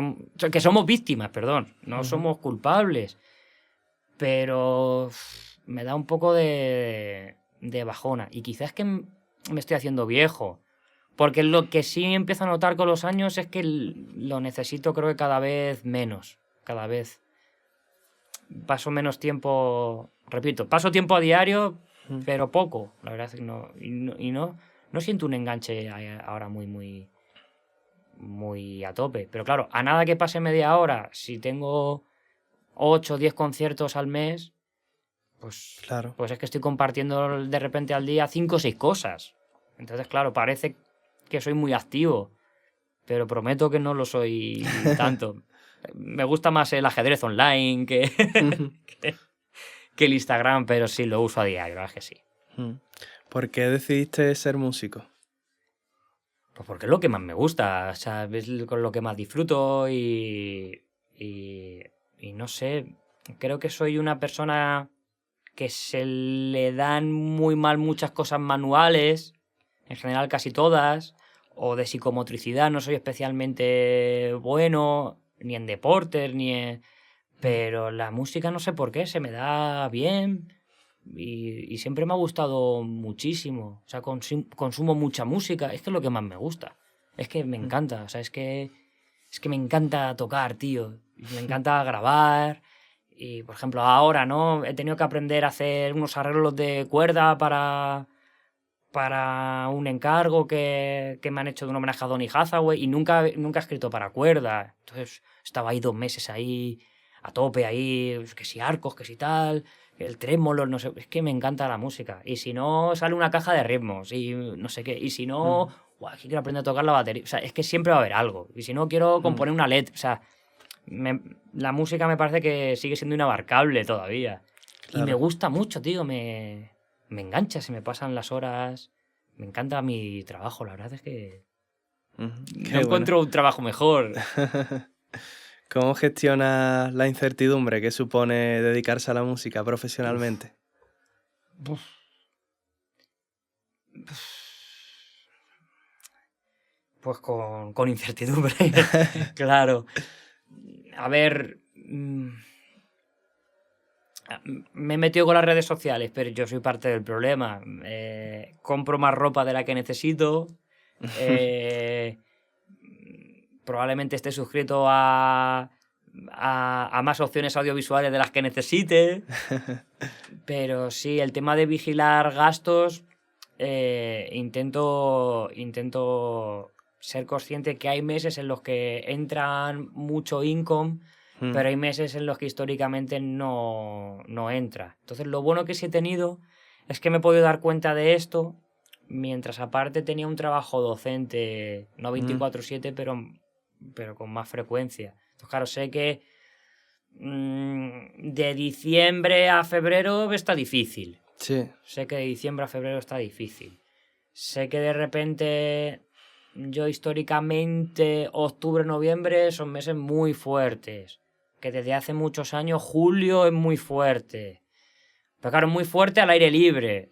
Que somos víctimas, perdón. No somos culpables. Pero me da un poco de bajona. Y quizás que me estoy haciendo viejo. Porque lo que sí empiezo a notar con los años es que lo necesito, creo que cada vez menos. Cada vez paso menos tiempo. Repito, paso tiempo a diario, pero poco. La verdad es que no. Y no siento un enganche ahora muy a tope. Pero claro, a nada que pase media hora, si tengo 8 o 10 conciertos al mes, pues es que estoy compartiendo de repente al día 5 o 6 cosas. Entonces, claro, parece que soy muy activo, pero prometo que no lo soy tanto. Me gusta más el ajedrez online que el Instagram, pero sí, lo uso a diario, la verdad es que sí. ¿Por qué decidiste ser músico? Pues porque es lo que más me gusta, o sea, es con lo que más disfruto y no sé, creo que soy una persona que se le dan muy mal muchas cosas manuales, en general casi todas, o de psicomotricidad no soy especialmente bueno, ni en deportes, pero la música no sé por qué, se me da bien y siempre me ha gustado muchísimo. O sea, consumo mucha música, es que es lo que más me gusta. Es que me encanta, o sea, es que me encanta tocar, tío. Me encanta grabar. Y, por ejemplo, ahora, ¿no? He tenido que aprender a hacer unos arreglos de cuerda para un encargo que me han hecho de un homenaje a Donny Hathaway y nunca he escrito para cuerda. Entonces estaba ahí 2 meses ahí, a tope ahí, que si arcos, que si tal, el trémolo, no sé, es que me encanta la música. Y si no, sale una caja de ritmos y no sé qué. Y si no, aquí quiero aprender a tocar la batería. O sea, es que siempre va a haber algo. Y si no, quiero componer una letra. O sea, la música me parece que sigue siendo inabarcable todavía. Claro. Y me gusta mucho, tío, me engancha, se me pasan las horas. Me encanta mi trabajo, la verdad es que no encuentro un trabajo mejor. ¿Cómo gestionas la incertidumbre que supone dedicarse a la música profesionalmente? Pues con incertidumbre, claro. A ver, me he metido con las redes sociales, pero yo soy parte del problema. Compro más ropa de la que necesito. Probablemente esté suscrito a más opciones audiovisuales de las que necesite. Pero sí, el tema de vigilar gastos, intento ser consciente que hay meses en los que entran mucho income, pero hay meses en los que históricamente no entra. Entonces, lo bueno que sí he tenido es que me he podido dar cuenta de esto mientras aparte tenía un trabajo docente, no 24/7, pero con más frecuencia. Entonces, claro, sé que de diciembre a febrero está difícil. Sí. Sé que de diciembre a febrero está difícil. Sé que de repente yo históricamente octubre, noviembre son meses muy fuertes. Que desde hace muchos años julio es muy fuerte. Pero claro, muy fuerte al aire libre.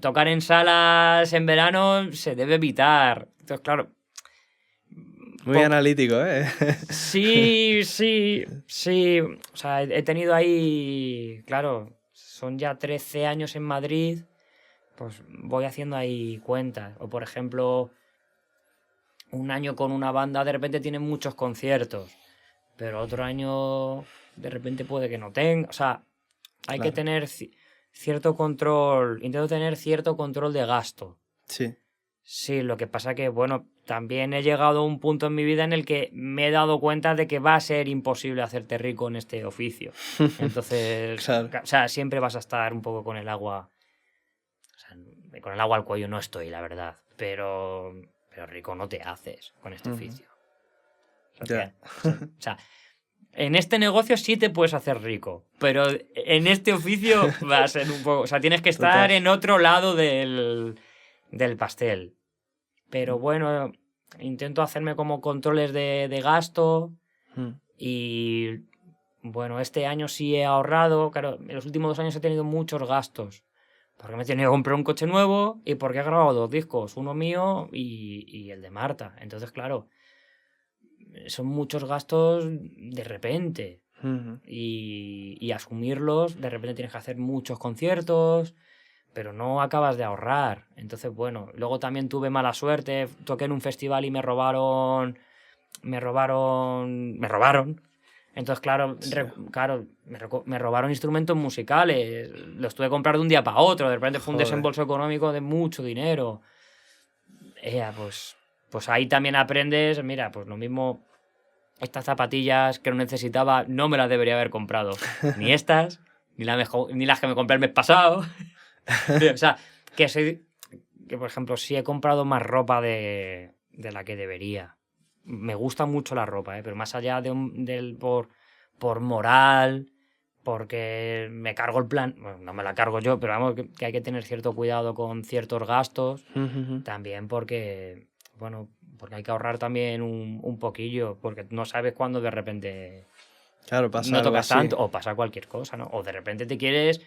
Tocar en salas en verano se debe evitar. Entonces, claro... Muy analítico, ¿eh? Sí. O sea, he tenido ahí... Claro, son ya 13 años en Madrid. Pues voy haciendo ahí cuentas. O, por ejemplo, un año con una banda de repente tienen muchos conciertos. pero otro año de repente puede que no tenga. O sea, hay que tener cierto control. Intento tener cierto control de gasto. Sí. Sí, lo que pasa que, bueno, también he llegado a un punto en mi vida en el que me he dado cuenta de que va a ser imposible hacerte rico en este oficio. Entonces, claro. O sea, siempre vas a estar un poco con el agua. O sea, con el agua al cuello no estoy, la verdad. Pero rico no te haces con este oficio. O sea, en este negocio sí te puedes hacer rico, pero en este oficio va a ser un poco... O sea, tienes que estar en otro lado del pastel. Pero bueno, intento hacerme como controles de gasto y bueno, este año sí he ahorrado. Claro, en los últimos 2 años he tenido muchos gastos. Porque me he tenido que comprar un coche nuevo y porque he grabado 2 discos, uno mío y el de Marta. Entonces, claro, son muchos gastos de repente. Y asumirlos, de repente tienes que hacer muchos conciertos, pero no acabas de ahorrar. Entonces, bueno, luego también tuve mala suerte, toqué en un festival y me robaron. Entonces, claro, me robaron instrumentos musicales. Los tuve que comprar de un día para otro. De repente fue un desembolso económico de mucho dinero. Pues ahí también aprendes, mira, pues lo mismo, estas zapatillas que no necesitaba, no me las debería haber comprado. Ni estas, ni las que me compré el mes pasado. O sea, que por ejemplo, sí he comprado más ropa de la que debería. Me gusta mucho la ropa, pero más allá por moral, porque me cargo el plan, bueno, no me la cargo yo, pero vamos, que hay que tener cierto cuidado con ciertos gastos, también porque, bueno, porque hay que ahorrar también un poquillo, porque no sabes cuándo de repente pasa no algo tocas así. tanto, o pasa cualquier cosa, ¿no? O de repente te quieres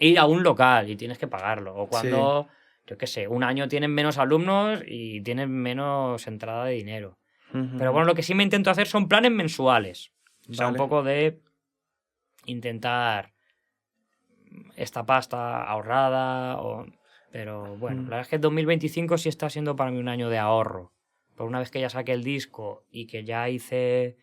ir a un local y tienes que pagarlo, o cuando, yo qué sé, un año tienen menos alumnos y tienen menos entrada de dinero. Pero bueno, lo que sí me intento hacer son planes mensuales. O sea, un poco de intentar esta pasta ahorrada. Pero bueno, la verdad es que 2025 sí está siendo para mí un año de ahorro. Por una vez que ya saqué el disco y que ya hice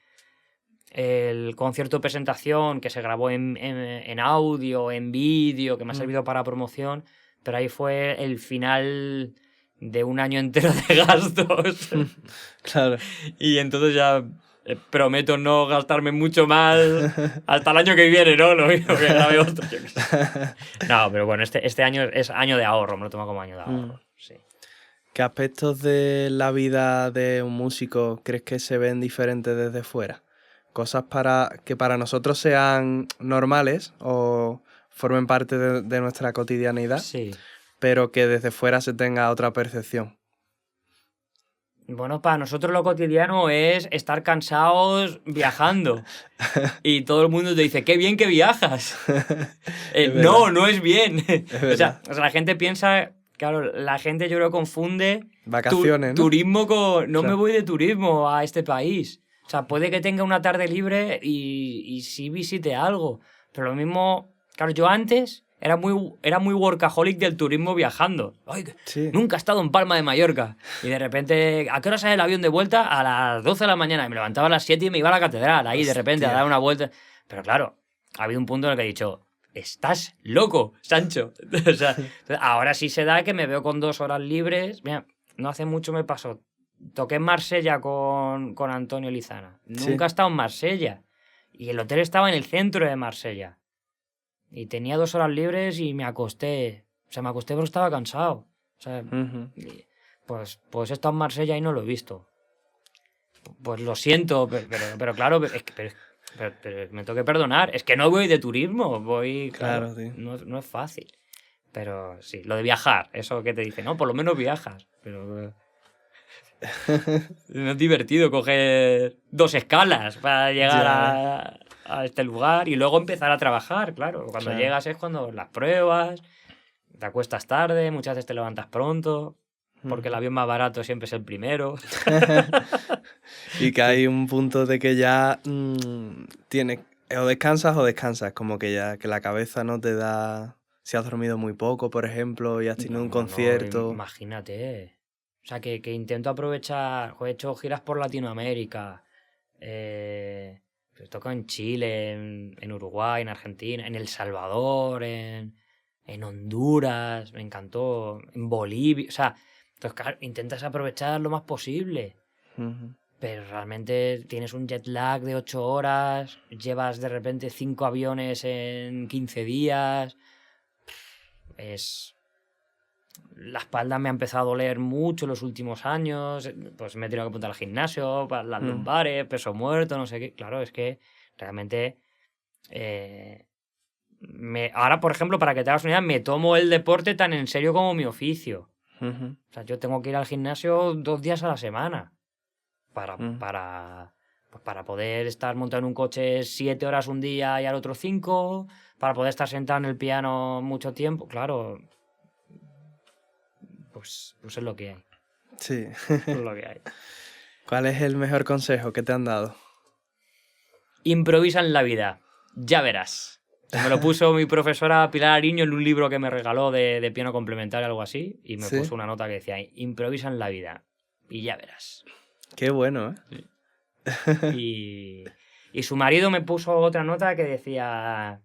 el concierto de presentación que se grabó en audio, en vídeo, que me ha servido para promoción, pero ahí fue el final de un año entero de gastos. Claro. Y entonces ya prometo no gastarme mucho más hasta el año que viene, ¿no? Lo mismo que grabe otro. No, pero bueno, este año es año de ahorro, me lo tomo como año de ahorro, sí. ¿Qué aspectos de la vida de un músico crees que se ven diferentes desde fuera? Cosas que para nosotros sean normales o formen parte de nuestra cotidianidad, pero que desde fuera se tenga otra percepción. Bueno, para nosotros lo cotidiano es estar cansados viajando. Y todo el mundo te dice, ¡qué bien que viajas! No es bien. O sea, la gente piensa... Claro, la gente yo creo confunde vacaciones, ¿no? Turismo con... No me voy de turismo a este país. O sea, puede que tenga una tarde libre y sí visite algo. Pero lo mismo... Claro, yo antes era muy workaholic del turismo viajando. Ay, nunca he estado en Palma de Mallorca. Y de repente, ¿a qué hora sale el avión de vuelta? A las 12 de la mañana. Y me levantaba a las 7 y me iba a la catedral. Ahí, de repente, a dar una vuelta. Pero claro, ha habido un punto en el que he dicho... ¡Estás loco, Sancho! O sea, ahora sí se da que me veo con 2 horas libres. Mira, no hace mucho me pasó. Toqué en Marsella con Antonio Lizana. Nunca he estado en Marsella. Y el hotel estaba en el centro de Marsella. Y tenía 2 horas libres y me acosté. O sea, me acosté porque estaba cansado. O sea, pues he estado en Marsella y no lo he visto. Pues lo siento, pero claro, pero me tengo que perdonar. Es que no voy de turismo, voy... Claro, no es fácil. Pero sí, lo de viajar, eso que te dice, no, por lo menos viajas. Pero... no es divertido coger 2 escalas para llegar a este lugar y luego empezar a trabajar, claro. Cuando llegas es cuando las pruebas, te acuestas tarde, muchas veces te levantas pronto, porque el avión más barato siempre es el primero. Y que hay un punto de que ya tienes... o descansas, como que ya que la cabeza no te da... Si has dormido muy poco, por ejemplo, y has tenido un concierto... Imagínate. O sea, que intento aprovechar... He hecho giras por Latinoamérica. he tocado en Chile, en Uruguay, en Argentina, en El Salvador, en Honduras, me encantó, en Bolivia. O sea, entonces, claro, intentas aprovechar lo más posible. Pero realmente tienes un jet lag de 8 horas, llevas de repente 5 aviones en 15 días. La espalda me ha empezado a doler mucho en los últimos años, pues me he tenido que apuntar al gimnasio, para las lumbares, peso muerto, no sé qué. Claro, es que realmente... ahora, por ejemplo, para que te hagas una idea, me tomo el deporte tan en serio como mi oficio. O sea, yo tengo que ir al gimnasio 2 días a la semana para poder estar montado en un coche 7 horas un día y al otro 5, para poder estar sentado en el piano mucho tiempo. Claro, pues es lo que hay. Sí. Es lo que hay. ¿Cuál es el mejor consejo que te han dado? Improvisa en la vida, ya verás. Me lo puso mi profesora Pilar Ariño en un libro que me regaló de piano complementario, algo así, y me puso una nota que decía, improvisa en la vida y ya verás. Qué bueno, ¿eh? Y su marido me puso otra nota que decía,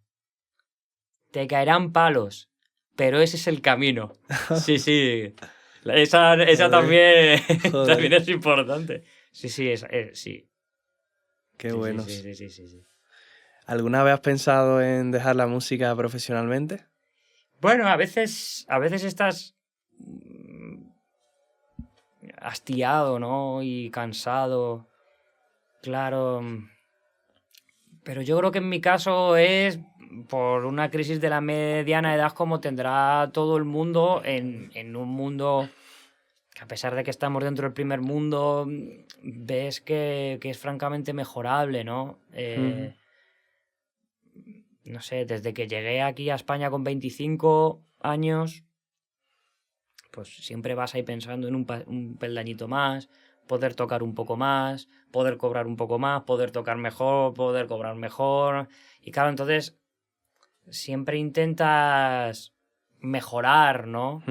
te caerán palos, pero ese es el camino. Sí, sí. Esa también, también es importante. Sí, sí, sí. Qué sí, bueno. Sí. ¿Alguna vez has pensado en dejar la música profesionalmente? Bueno, a veces estás hastiado, ¿no? Y cansado. Claro. Pero yo creo que en mi caso es por una crisis de la mediana edad como tendrá todo el mundo en un mundo que, a pesar de que estamos dentro del primer mundo, ves que es francamente mejorable, ¿no? No sé, desde que llegué aquí a España con 25 años, pues siempre vas ahí pensando en un peldañito más, poder tocar un poco más, poder cobrar un poco más, poder tocar mejor, poder cobrar mejor. Y claro, entonces siempre intentas mejorar, ¿no?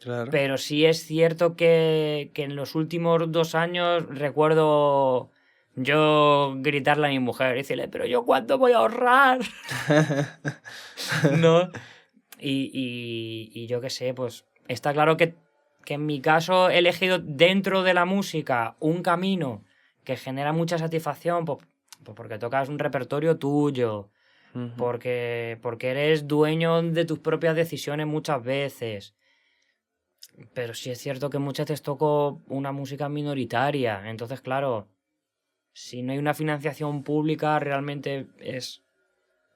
Claro. Pero sí es cierto que en los últimos 2 años recuerdo yo gritarle a mi mujer y decirle, pero yo ¿cuánto voy a ahorrar? ¿No? Y yo qué sé, pues está claro que en mi caso he elegido dentro de la música un camino que genera mucha satisfacción, pues porque tocas un repertorio tuyo, porque eres dueño de tus propias decisiones muchas veces. Pero sí es cierto que muchas veces toco una música minoritaria. Entonces, claro, si no hay una financiación pública, realmente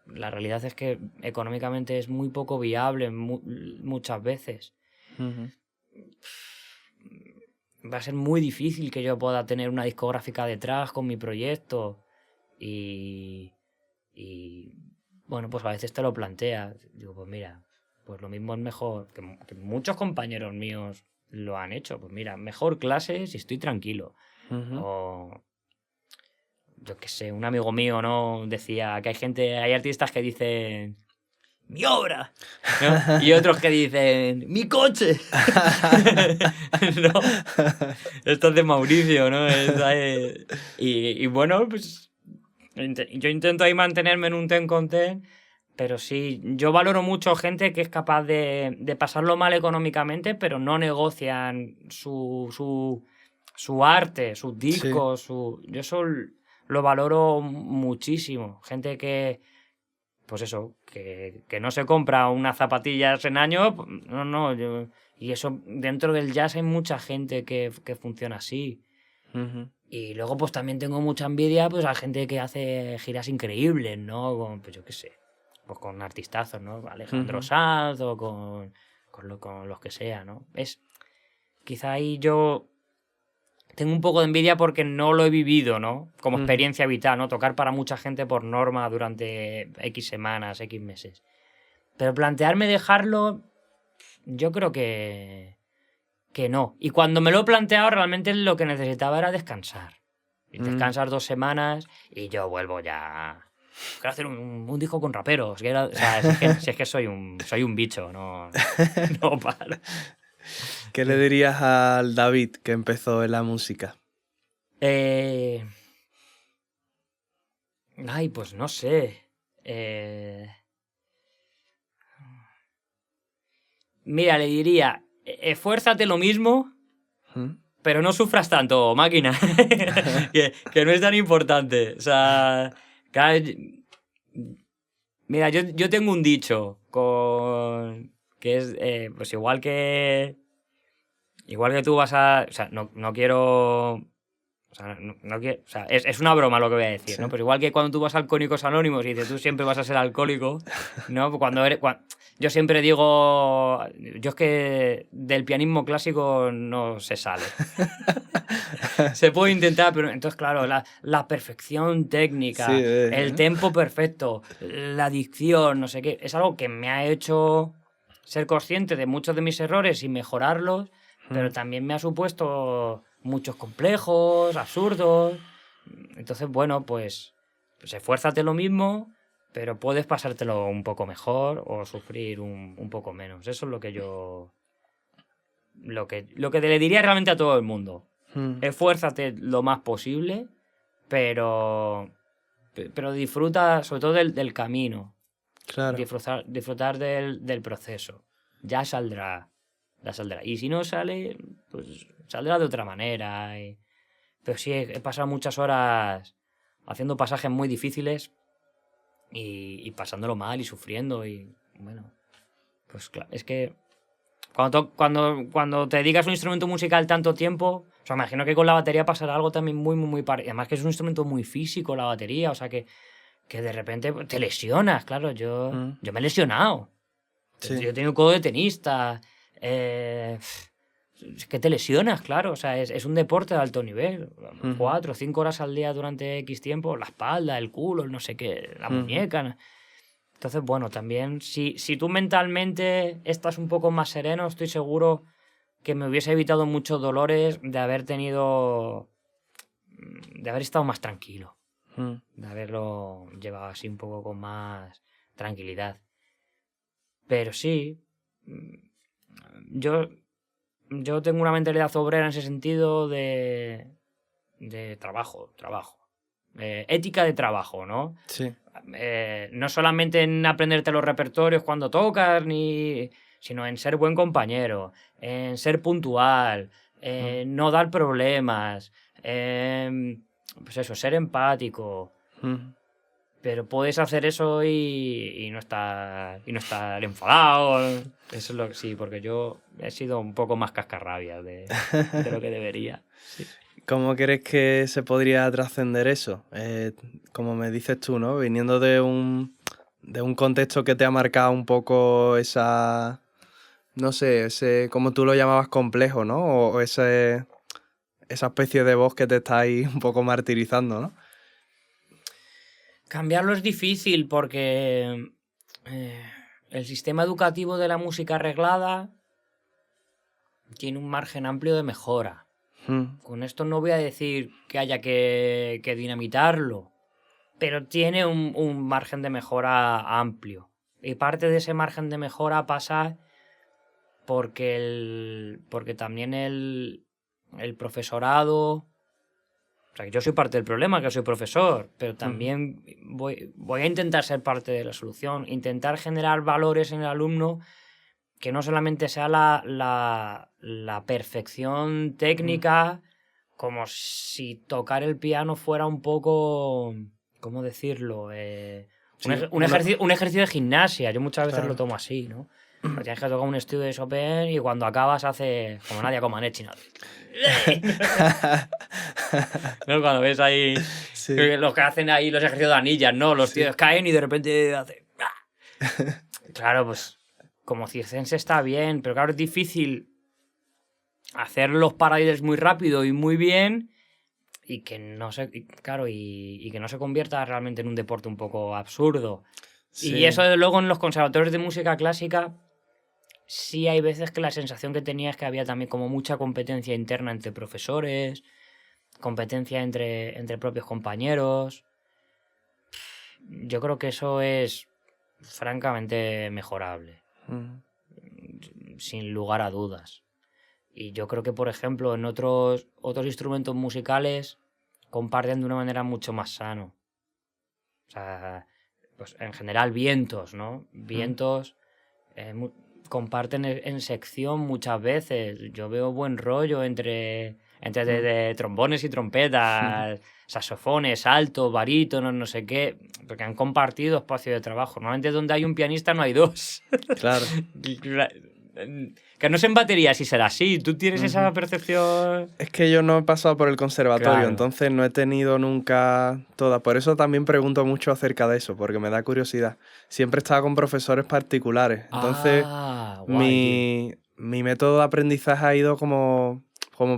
la realidad es que económicamente es muy poco viable muchas veces. Va a ser muy difícil que yo pueda tener una discográfica detrás con mi proyecto. Y bueno, pues a veces te lo planteas. Digo, pues mira, pues lo mismo es mejor, que muchos compañeros míos lo han hecho. Pues mira, mejor clase si estoy tranquilo. O yo qué sé, un amigo mío, ¿no? Decía que hay artistas que dicen mi obra, ¿no? Y otros que dicen mi coche. ¿No? Esto es de Mauricio, ¿no? Y bueno, pues yo intento ahí mantenerme en un ten con ten. Pero sí, yo valoro mucho gente que es capaz de pasarlo mal económicamente, pero no negocian su arte, sus discos, yo eso lo valoro muchísimo. Gente que, pues eso, que no se compra unas zapatillas en año, no, y eso, dentro del jazz hay mucha gente que funciona así. Y luego pues también tengo mucha envidia pues a gente que hace giras increíbles, ¿no? Pues yo qué sé, pues con artistazos, ¿no? Alejandro Sanz o con los que sea, ¿no? Quizá ahí yo tengo un poco de envidia porque no lo he vivido, ¿no? Como experiencia vital, ¿no? Tocar para mucha gente por norma durante X semanas, X meses. Pero plantearme dejarlo, yo creo que no. Y cuando me lo he planteado, realmente lo que necesitaba era descansar. Descansar 2 semanas y yo vuelvo ya. Quiero hacer un disco con raperos. O sea, si es que soy un bicho, no paro. ¿Qué le dirías al David que empezó en la música? Ay, pues no sé. Mira, le diría, esfuérzate lo mismo, pero no sufras tanto, máquina. que no es tan importante. O sea, mira, yo tengo un dicho que es, pues igual que tú vas a... O sea, no quiero... O sea, no quiero, o sea, es una broma lo que voy a decir, Sí. ¿no? Pero igual que cuando tú vas a Alcohólicos Anónimos y dices, tú siempre vas a ser alcohólico, ¿no? Yo siempre digo, yo es que del pianismo clásico no se sale. Se puede intentar, pero entonces, claro, la perfección técnica, Sí, el tempo perfecto, la dicción, no sé qué, es algo que me ha hecho ser consciente de muchos de mis errores y mejorarlos, pero también me ha supuesto muchos complejos, absurdos. Entonces, bueno, pues esfuérzate lo mismo, pero puedes pasártelo un poco mejor o sufrir un poco menos. Eso es lo que yo... Lo que le diría realmente a todo el mundo. Esfuérzate lo más posible, pero disfruta sobre todo del camino. Claro. Disfrutar del proceso. Ya saldrá. Y si no sale, pues saldrá de otra manera. Pero sí, he pasado muchas horas haciendo pasajes muy difíciles y pasándolo mal y sufriendo. Y bueno, pues claro, es que cuando te dedicas a un instrumento musical tanto tiempo, o sea, imagino que con la batería pasará algo también muy, muy, muy parecido. Además que es un instrumento muy físico la batería, o sea que de repente te lesionas, claro, yo me he lesionado. Sí. Yo he tenido codo de tenista. Es que te lesionas, claro, o sea, es un deporte de alto nivel. 4 o 5 horas al día durante X tiempo, la espalda, el culo, el no sé qué, la muñeca. Entonces, bueno, también, si tú mentalmente estás un poco más sereno, estoy seguro que me hubiese evitado muchos dolores de haber estado más tranquilo, de haberlo llevado así un poco con más tranquilidad. Pero sí, yo tengo una mentalidad obrera en ese sentido de trabajo. Ética de trabajo, ¿no? Sí. No solamente en aprenderte los repertorios cuando tocas, sino en ser buen compañero, en ser puntual, en no dar problemas, pues eso, ser empático. Pero puedes hacer eso y no estar enfadado. Eso es lo que sí, porque yo he sido un poco más cascarrabias de lo que debería. Sí. ¿Cómo crees que se podría trascender eso? Como me dices tú, ¿no? Viniendo de un contexto que te ha marcado un poco esa, no sé, ese, como tú lo llamabas, complejo, ¿no? O esa especie de voz que te está ahí un poco martirizando, ¿no? Cambiarlo es difícil porque el sistema educativo de la música arreglada tiene un margen amplio de mejora. Con esto no voy a decir que haya que dinamitarlo, pero tiene un margen de mejora amplio. Y parte de ese margen de mejora pasa porque también el profesorado... O sea, que yo soy parte del problema, que soy profesor, pero también voy a intentar ser parte de la solución, intentar generar valores en el alumno que no solamente sea la perfección técnica, como si tocar el piano fuera un poco, ¿cómo decirlo? Un ejercicio de gimnasia. Yo muchas veces lo tomo así, ¿no? Porque tienes que tocar un estudio de Chopin y cuando acabas hace como Nadia Comaneci, ¿no? ¿No? Cuando ves ahí los que hacen ahí los ejercicios de anillas, ¿no? Los tíos caen y de repente hacen... Claro, pues como circense está bien, pero claro, es difícil hacer los paradiddles muy rápido y muy bien y que no se... Claro, y que no se convierta realmente en un deporte un poco absurdo. Sí. Y eso, luego, en los conservatorios de música clásica... Sí, hay veces que la sensación que tenía es que había también como mucha competencia interna entre profesores, competencia entre propios compañeros. Yo creo que eso es francamente mejorable, sin lugar a dudas. Y yo creo que, por ejemplo, en otros instrumentos musicales comparten de una manera mucho más sano. O sea, pues en general vientos, ¿no? Vientos comparten en sección muchas veces. Yo veo buen rollo entre de trombones y trompetas, saxofones, altos, barítonos, no sé qué, porque han compartido espacio de trabajo. Normalmente donde hay un pianista no hay dos. Claro. Que no sé en batería si será así. ¿Tú tienes esa percepción? Es que yo no he pasado por el conservatorio, Claro. entonces no he tenido nunca toda. Por eso también pregunto mucho acerca de eso, porque me da curiosidad. Siempre he estado con profesores particulares, entonces Guay, mi método de aprendizaje ha ido como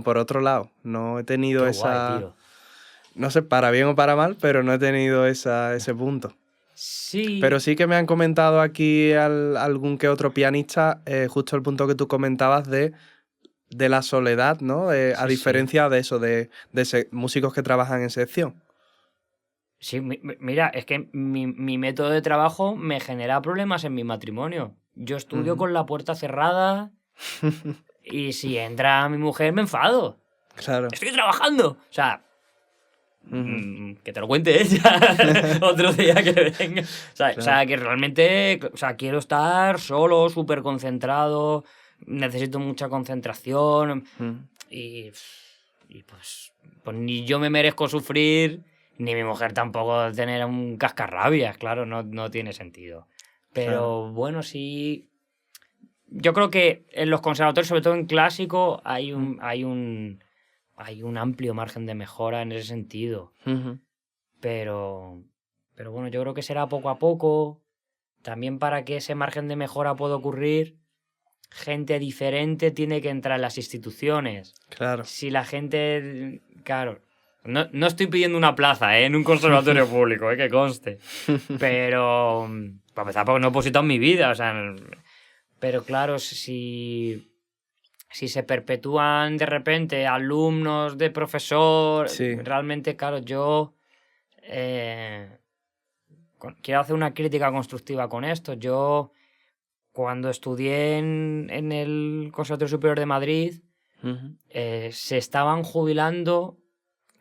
por otro lado. No he tenido qué esa... guay, tío. No sé, para bien o para mal, pero no he tenido ese punto. Sí. Pero sí que me han comentado aquí algún que otro pianista, justo el punto que tú comentabas de la soledad, ¿no? A diferencia de eso, de músicos que trabajan en sección. Sí, mira, es que mi método de trabajo me genera problemas en mi matrimonio. Yo estudio con la puerta cerrada y si entra mi mujer me enfado. Claro. ¡Estoy trabajando! O sea, que te lo cuente ella otro día que venga. O sea, que realmente, quiero estar solo, súper concentrado, necesito mucha concentración y pues ni yo me merezco sufrir, ni mi mujer tampoco tener un cascarrabias, claro, no tiene sentido. Pero bueno, sí, yo creo que en los conservatorios, sobre todo en clásico, hay un amplio margen de mejora en ese sentido. Pero bueno, yo creo que será poco a poco. También para que ese margen de mejora pueda ocurrir, gente diferente tiene que entrar en las instituciones. Claro. Si la gente... Claro, no estoy pidiendo una plaza en un conservatorio público, que conste. Pero... Para empezar, porque no he opositado en mi vida, o sea... Pero claro, si se perpetúan de repente alumnos de profesor, realmente, claro, yo quiero hacer una crítica constructiva con esto. Yo, cuando estudié en el Conservatorio Superior de Madrid, se estaban jubilando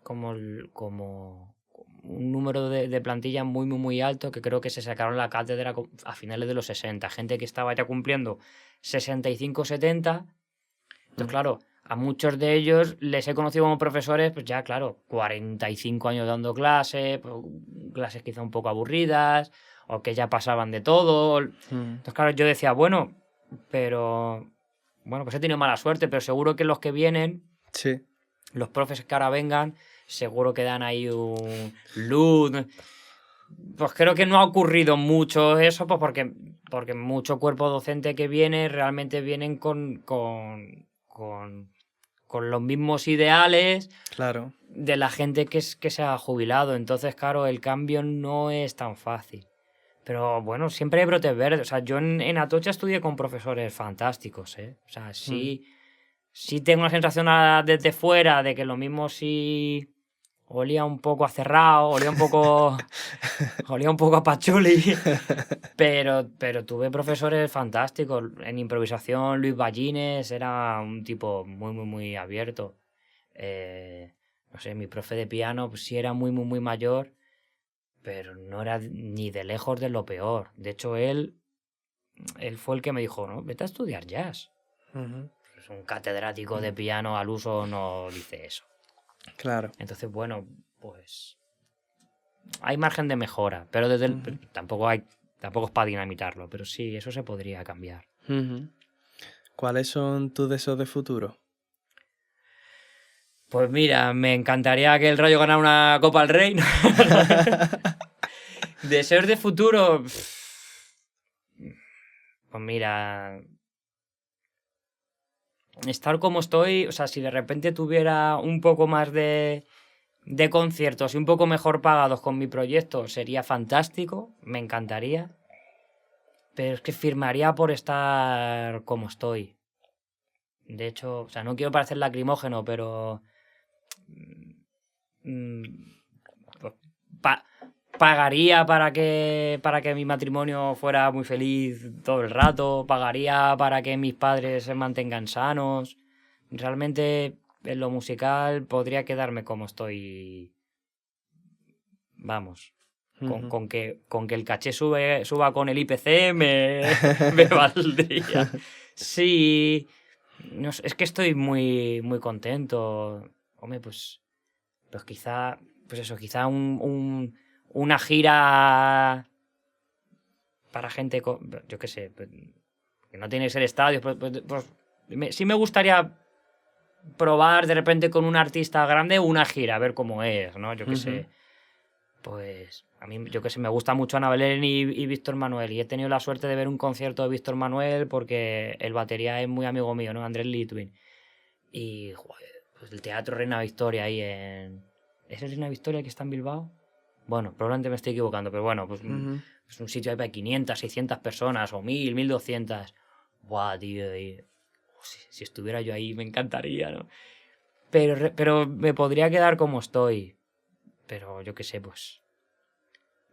como un número de plantilla muy, muy, muy alto, que creo que se sacaron la cátedra a finales de los 60. Gente que estaba ya cumpliendo 65, 70. Entonces, claro, a muchos de ellos les he conocido como profesores, pues ya, claro, 45 años dando clases, pues, clases quizá un poco aburridas, o que ya pasaban de todo. Entonces, claro, yo decía, bueno, pues he tenido mala suerte, pero seguro que los que vienen, los profes que ahora vengan, seguro que dan ahí un luz. Pues creo que no ha ocurrido mucho eso, pues porque mucho cuerpo docente que viene realmente vienen con los mismos ideales de la gente que se ha jubilado. Entonces, claro, el cambio no es tan fácil. Pero bueno, siempre hay brotes verdes. O sea, yo en Atocha estudié con profesores fantásticos, ¿eh? O sea, sí tengo la sensación desde fuera de que lo mismo sí olía un poco a cerrado, olía un poco a pachuli, pero tuve profesores fantásticos. En improvisación, Luis Ballines era un tipo muy, muy, muy abierto. No sé, mi profe de piano pues, sí era muy, muy, muy mayor, pero no era ni de lejos de lo peor. De hecho, él fue el que me dijo, no, vete a estudiar jazz. Pues un catedrático de piano al uso no dice eso. Claro. Entonces, bueno, pues hay margen de mejora, pero tampoco es para dinamitarlo, pero sí, eso se podría cambiar. ¿Cuáles son tus deseos de futuro? Pues mira, me encantaría que el Rayo ganara una Copa del Rey. Deseos de futuro. Pues mira, estar como estoy, o sea, si de repente tuviera un poco más de conciertos y un poco mejor pagados con mi proyecto, sería fantástico, me encantaría. Pero es que firmaría por estar como estoy. De hecho, o sea, no quiero parecer lacrimógeno, pero pagaría para que mi matrimonio fuera muy feliz todo el rato, pagaría para que mis padres se mantengan sanos. Realmente en lo musical podría quedarme como estoy. Vamos, Con que el caché suba con el IPC me valdría. Sí, no sé, es que estoy muy, muy contento. Hombre, pues quizá, quizá una gira para gente, yo qué sé, que no tiene que ser estadios, sí me gustaría probar de repente con un artista grande una gira, a ver cómo es, ¿no? Yo qué sé. Pues a mí, yo que sé, me gusta mucho Ana Belén y Víctor Manuel. Y he tenido la suerte de ver un concierto de Víctor Manuel porque el batería es muy amigo mío, ¿no? Andrés Litwin. Y, joder, pues el Teatro Reina Victoria ahí en... ¿Es el Reina Victoria que está en Bilbao? Bueno, probablemente me estoy equivocando, pero bueno, pues es un sitio ahí para 500, 600 personas o 1000, 1200. Buah, tío, si estuviera yo ahí me encantaría, ¿no? Pero me podría quedar como estoy. Pero yo qué sé, pues...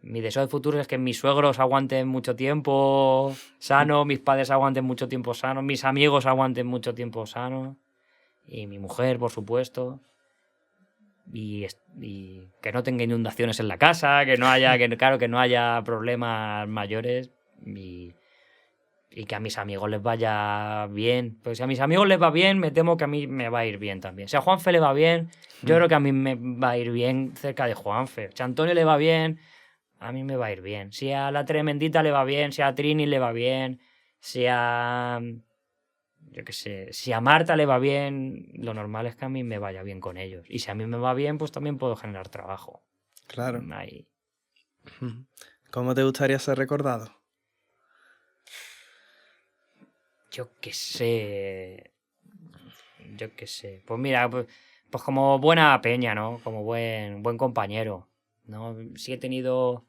Mi deseo de futuro es que mis suegros aguanten mucho tiempo sano, mis padres aguanten mucho tiempo sano, mis amigos aguanten mucho tiempo sano, y mi mujer, por supuesto. Y que no tenga inundaciones en la casa, que no haya, que no haya problemas mayores. Y que a mis amigos les vaya bien. Pues si a mis amigos les va bien, me temo que a mí me va a ir bien también. Si a Juanfe le va bien, yo creo que a mí me va a ir bien cerca de Juanfe. Si a Antonio le va bien, a mí me va a ir bien. Si a la Tremendita le va bien, si a Trini le va bien, si a... Yo qué sé, si a Marta le va bien, lo normal es que a mí me vaya bien con ellos. Y si a mí me va bien, pues también puedo generar trabajo. Claro. Ahí. ¿Cómo te gustaría ser recordado? Yo qué sé. Pues mira, pues como buena peña, ¿no? Como buen compañero, ¿no? Sí he tenido...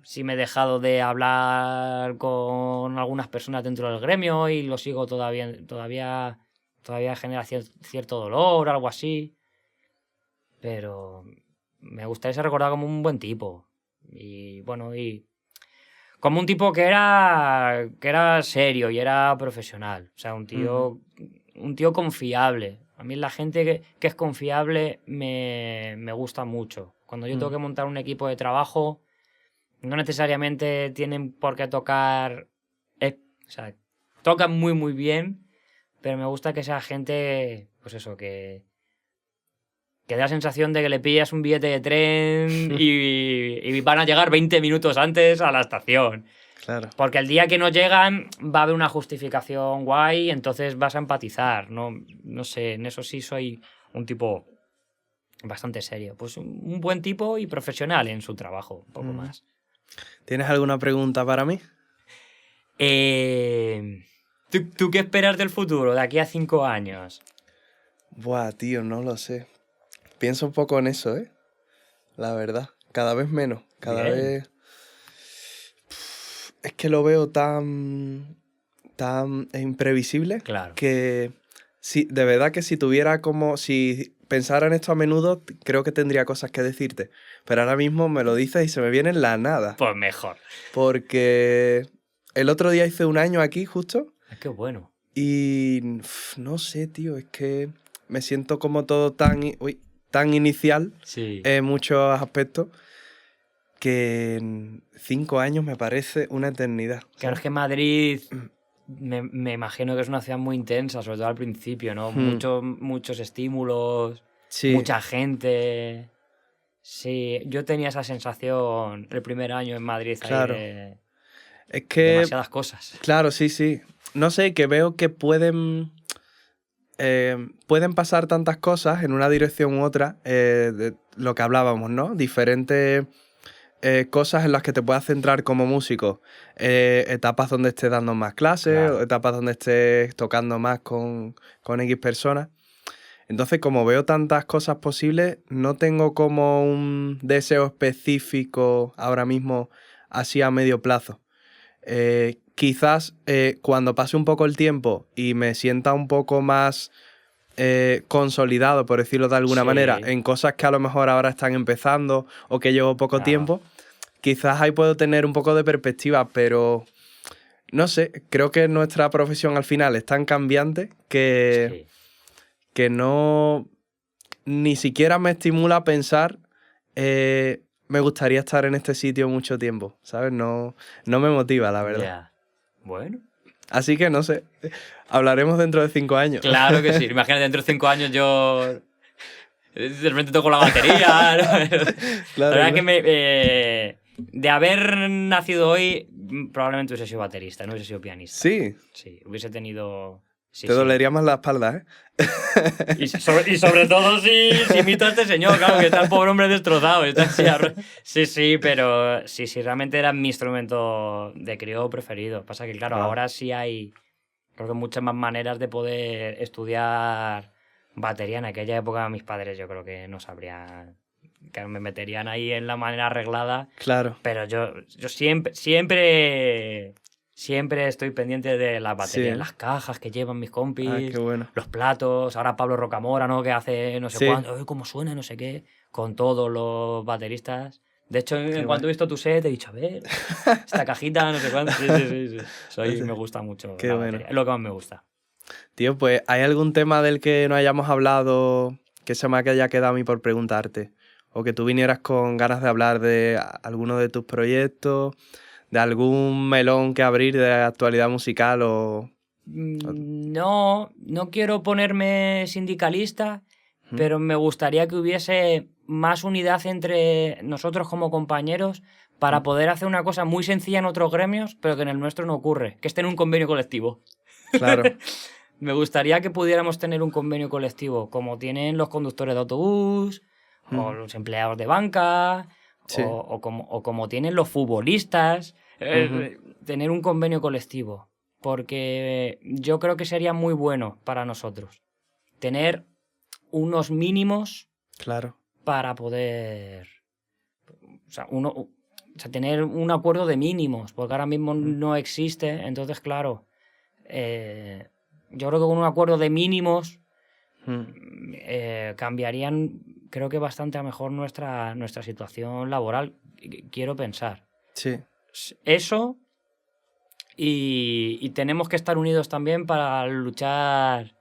Sí me he dejado de hablar con algunas personas dentro del gremio y lo sigo todavía genera cierto dolor, algo así. Pero me gustaría ser recordado como un buen tipo. Y bueno, como un tipo que era serio y era profesional. O sea, un tío confiable. A mí la gente que es confiable me gusta mucho. Cuando yo tengo que montar un equipo de trabajo, no necesariamente tienen por qué tocar... o sea, tocan muy, muy bien, pero me gusta que sea gente, pues eso, que da la sensación de que le pillas un billete de tren y van a llegar 20 minutos antes a la estación. Claro. Porque el día que no llegan va a haber una justificación guay, entonces vas a empatizar. No sé, en eso sí soy un tipo bastante serio. Pues un buen tipo y profesional en su trabajo, un poco más. ¿Tienes alguna pregunta para mí? ¿Tú qué esperas del futuro de aquí a 5 años? Buah, tío, no lo sé. Pienso un poco en eso, ¿eh? La verdad. Cada vez menos. Cada vez... Es que lo veo tan imprevisible. Claro. Que de verdad que si pensara en esto a menudo, creo que tendría cosas que decirte. Pero ahora mismo me lo dices y se me viene en la nada. Pues mejor. Porque el otro día hice un año aquí, justo. Qué bueno. Y no sé, tío, es que me siento como todo tan inicial en muchos aspectos que en 5 años me parece una eternidad. ¿Sabes? Claro, es que Madrid me imagino que es una ciudad muy intensa, sobre todo al principio, ¿no? Muchos estímulos, mucha gente. Sí, yo tenía esa sensación el primer año en Madrid. Claro. Ahí Es que... demasiadas cosas. Claro, sí. No sé, que veo que pueden pasar tantas cosas en una dirección u otra, de lo que hablábamos, ¿no? Diferentes cosas en las que te puedas centrar como músico. Etapas donde estés dando más clases, Claro. etapas donde estés tocando más con X personas. Entonces, como veo tantas cosas posibles, no tengo como un deseo específico ahora mismo así a medio plazo. Quizás cuando pase un poco el tiempo y me sienta un poco más consolidado, por decirlo de alguna manera, en cosas que a lo mejor ahora están empezando o que llevo poco tiempo, quizás ahí puedo tener un poco de perspectiva, pero no sé, creo que nuestra profesión al final es tan cambiante que no... Ni siquiera me estimula a pensar Me gustaría estar en este sitio mucho tiempo, ¿sabes? No me motiva, la verdad. Yeah. Bueno. Así que no sé, hablaremos dentro de 5 años. Claro que sí. Imagínate, dentro de 5 años yo de repente toco la batería. La verdad que de haber nacido hoy, probablemente hubiese sido baterista, no hubiese sido pianista. Sí. Sí, hubiese tenido... Sí, te dolería más la espalda, ¿eh? Y sobre todo si imito a este señor, claro, que está el pobre hombre destrozado. Sí, pero sí, realmente era mi instrumento de crío preferido. Pasa que, claro, ahora sí hay, creo que muchas más maneras de poder estudiar batería. En aquella época mis padres yo creo que no sabrían, que me meterían ahí en la manera arreglada. Claro. Pero yo siempre estoy pendiente de las baterías, sí. Las cajas que llevan mis compis, qué bueno. Los platos. Ahora Pablo Rocamora, ¿no? Que hace no sé cuándo, cómo suena, no sé qué, con todos los bateristas. De hecho, en cuanto he visto tu set, he dicho, a ver, esta cajita, no sé cuánto. Sí. Me gusta mucho la batería. Es lo que más me gusta. Tío, pues, ¿hay algún tema del que no hayamos hablado que se me haya quedado a mí por preguntarte? O que tú vinieras con ganas de hablar de alguno de tus proyectos, de algún melón que abrir de actualidad musical o... No quiero ponerme sindicalista, pero me gustaría que hubiese más unidad entre nosotros como compañeros para poder hacer una cosa muy sencilla en otros gremios, pero que en el nuestro no ocurre, que esté en un convenio colectivo. Claro. Me gustaría que pudiéramos tener un convenio colectivo, como tienen los conductores de autobús, o los empleados de banca, sí. o como tienen los futbolistas, tener un convenio colectivo. Porque yo creo que sería muy bueno para nosotros tener unos mínimos, claro, para poder... O sea, tener un acuerdo de mínimos, porque ahora mismo no existe. Entonces, claro, yo creo que con un acuerdo de mínimos cambiarían, creo que bastante a mejor nuestra situación laboral. Quiero pensar. Sí. Eso... Y tenemos que estar unidos también para luchar,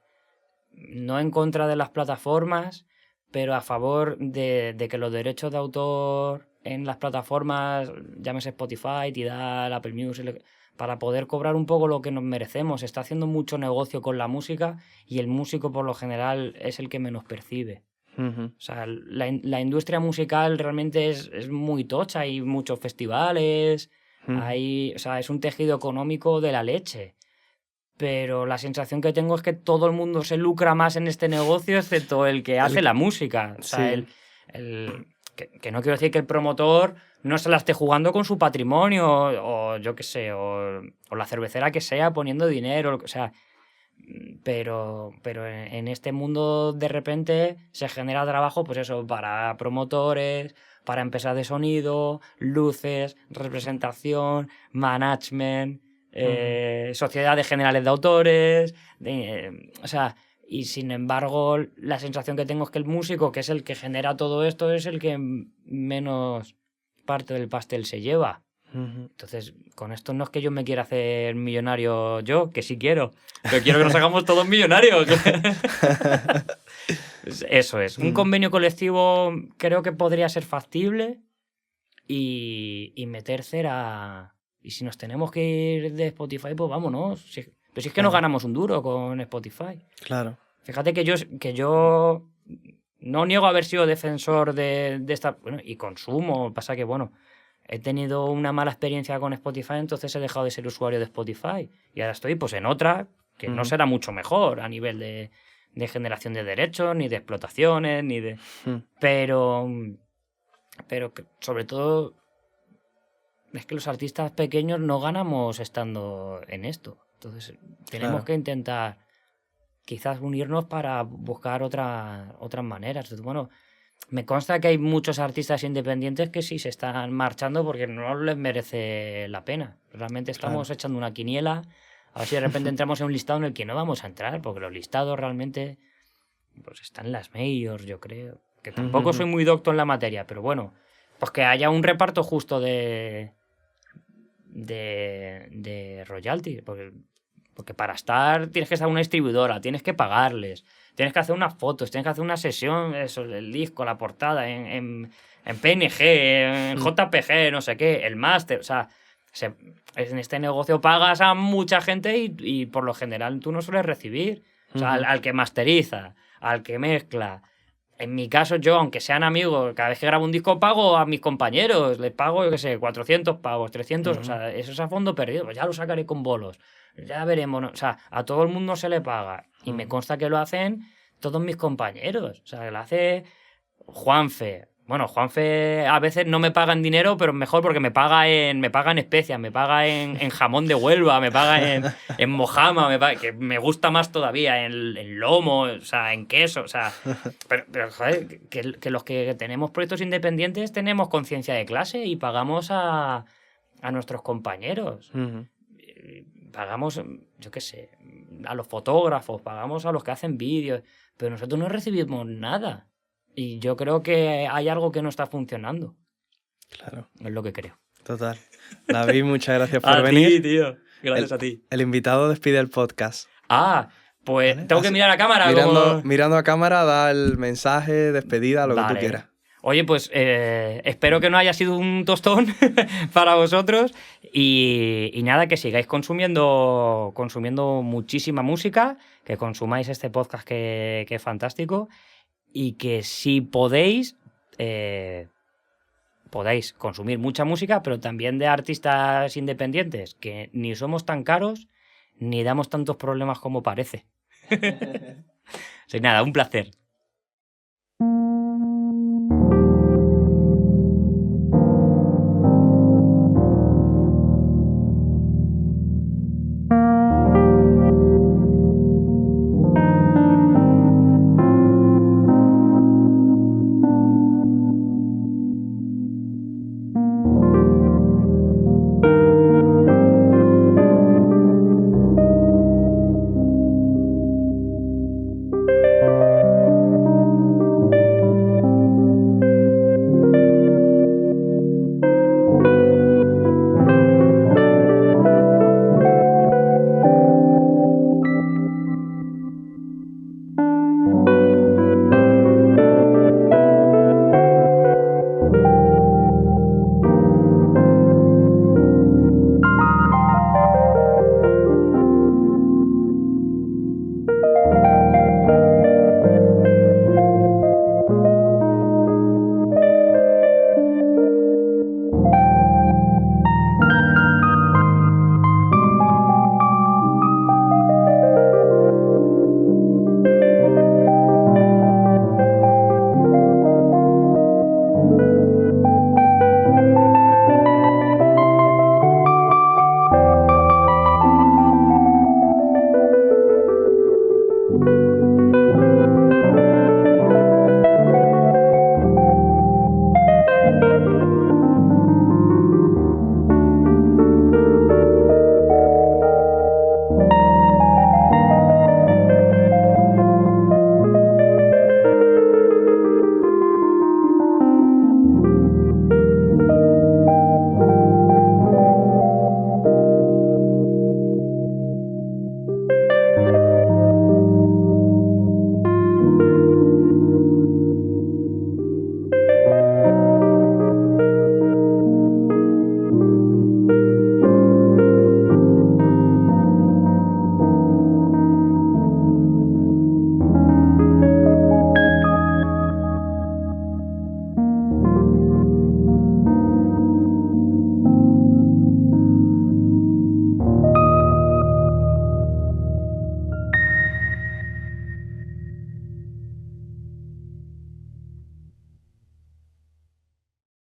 no en contra de las plataformas, pero a favor de que los derechos de autor en las plataformas, llámese Spotify, Tidal, Apple Music, para poder cobrar un poco lo que nos merecemos. Se está haciendo mucho negocio con la música y el músico por lo general es el que menos percibe. O sea, la industria musical realmente es muy tocha, hay muchos festivales... O sea, es un tejido económico de la leche. Pero la sensación que tengo es que todo el mundo se lucra más en este negocio, excepto el que hace la música. O sea, sí. que no quiero decir que el promotor no se la esté jugando con su patrimonio, o yo qué sé, o la cervecera que sea poniendo dinero, o sea... Pero en este mundo de repente se genera trabajo, pues eso, para promotores, para empresas de sonido, luces, representación, management, sociedades generales de autores, o sea, y sin embargo la sensación que tengo es que el músico, que es el que genera todo esto, es el que menos parte del pastel se lleva. Entonces, con esto no es que yo me quiera hacer millonario yo, que sí quiero, pero quiero que nos hagamos todos millonarios. Eso es. Un convenio colectivo creo que podría ser factible y meter cera. Y si nos tenemos que ir de Spotify, pues vámonos. Pero si es que no ganamos un duro con Spotify. Claro. Fíjate que yo no niego haber sido defensor de esta... Bueno, y consumo. Pasa que, bueno... He tenido una mala experiencia con Spotify, entonces he dejado de ser usuario de Spotify. Y ahora estoy pues en otra que no será mucho mejor a nivel de generación de derechos, ni de explotaciones, ni de... Pero sobre todo es que los artistas pequeños no ganamos estando en esto. Entonces tenemos que intentar quizás unirnos para buscar otras maneras. Entonces, bueno... Me consta que hay muchos artistas independientes que sí se están marchando porque no les merece la pena. Realmente estamos echando una quiniela. A ver si de repente entramos en un listado en el que no vamos a entrar, porque los listados realmente pues están en las majors, yo creo. Que tampoco soy muy docto en la materia, pero bueno, pues que haya un reparto justo de royalty. Porque Porque para estar tienes que estar en una distribuidora, tienes que pagarles, tienes que hacer unas fotos, tienes que hacer una sesión, eso, el disco, la portada, en PNG, en JPG, no sé qué, el máster, o sea, en este negocio pagas a mucha gente y por lo general tú no sueles recibir. O sea, al que masteriza, al que mezcla. En mi caso, yo, aunque sean amigos, cada vez que grabo un disco pago a mis compañeros, les pago, yo qué sé, 400 pavos, 300, o sea, eso es a fondo perdido, pues ya lo sacaré con bolos, ya veremos, ¿no? O sea, a todo el mundo se le paga, y me consta que lo hacen todos mis compañeros, o sea, lo hace Juanfe. Bueno, Juanfe a veces no me paga en dinero, pero mejor porque me paga en especias, me paga en jamón de Huelva, me paga en mojama, que me gusta más todavía, en lomo, o sea, en queso, o sea... Pero joder, que los que tenemos proyectos independientes tenemos conciencia de clase y pagamos a nuestros compañeros. Pagamos, yo qué sé, a los fotógrafos, pagamos a los que hacen vídeos, pero nosotros no recibimos nada. Y yo creo que hay algo que no está funcionando. Claro. Es lo que creo. Total. David, muchas gracias por venir. A ti, tío. Gracias a ti. El invitado despide el podcast. Pues ¿vale? Tengo que mirar a cámara. Mirando a cámara, da el mensaje, despedida, lo que tú quieras. Oye, pues espero que no haya sido un tostón para vosotros y nada, que sigáis consumiendo muchísima música, que consumáis este podcast que es fantástico. Y que si podáis consumir mucha música, pero también de artistas independientes, que ni somos tan caros ni damos tantos problemas como parece. Así que nada, un placer.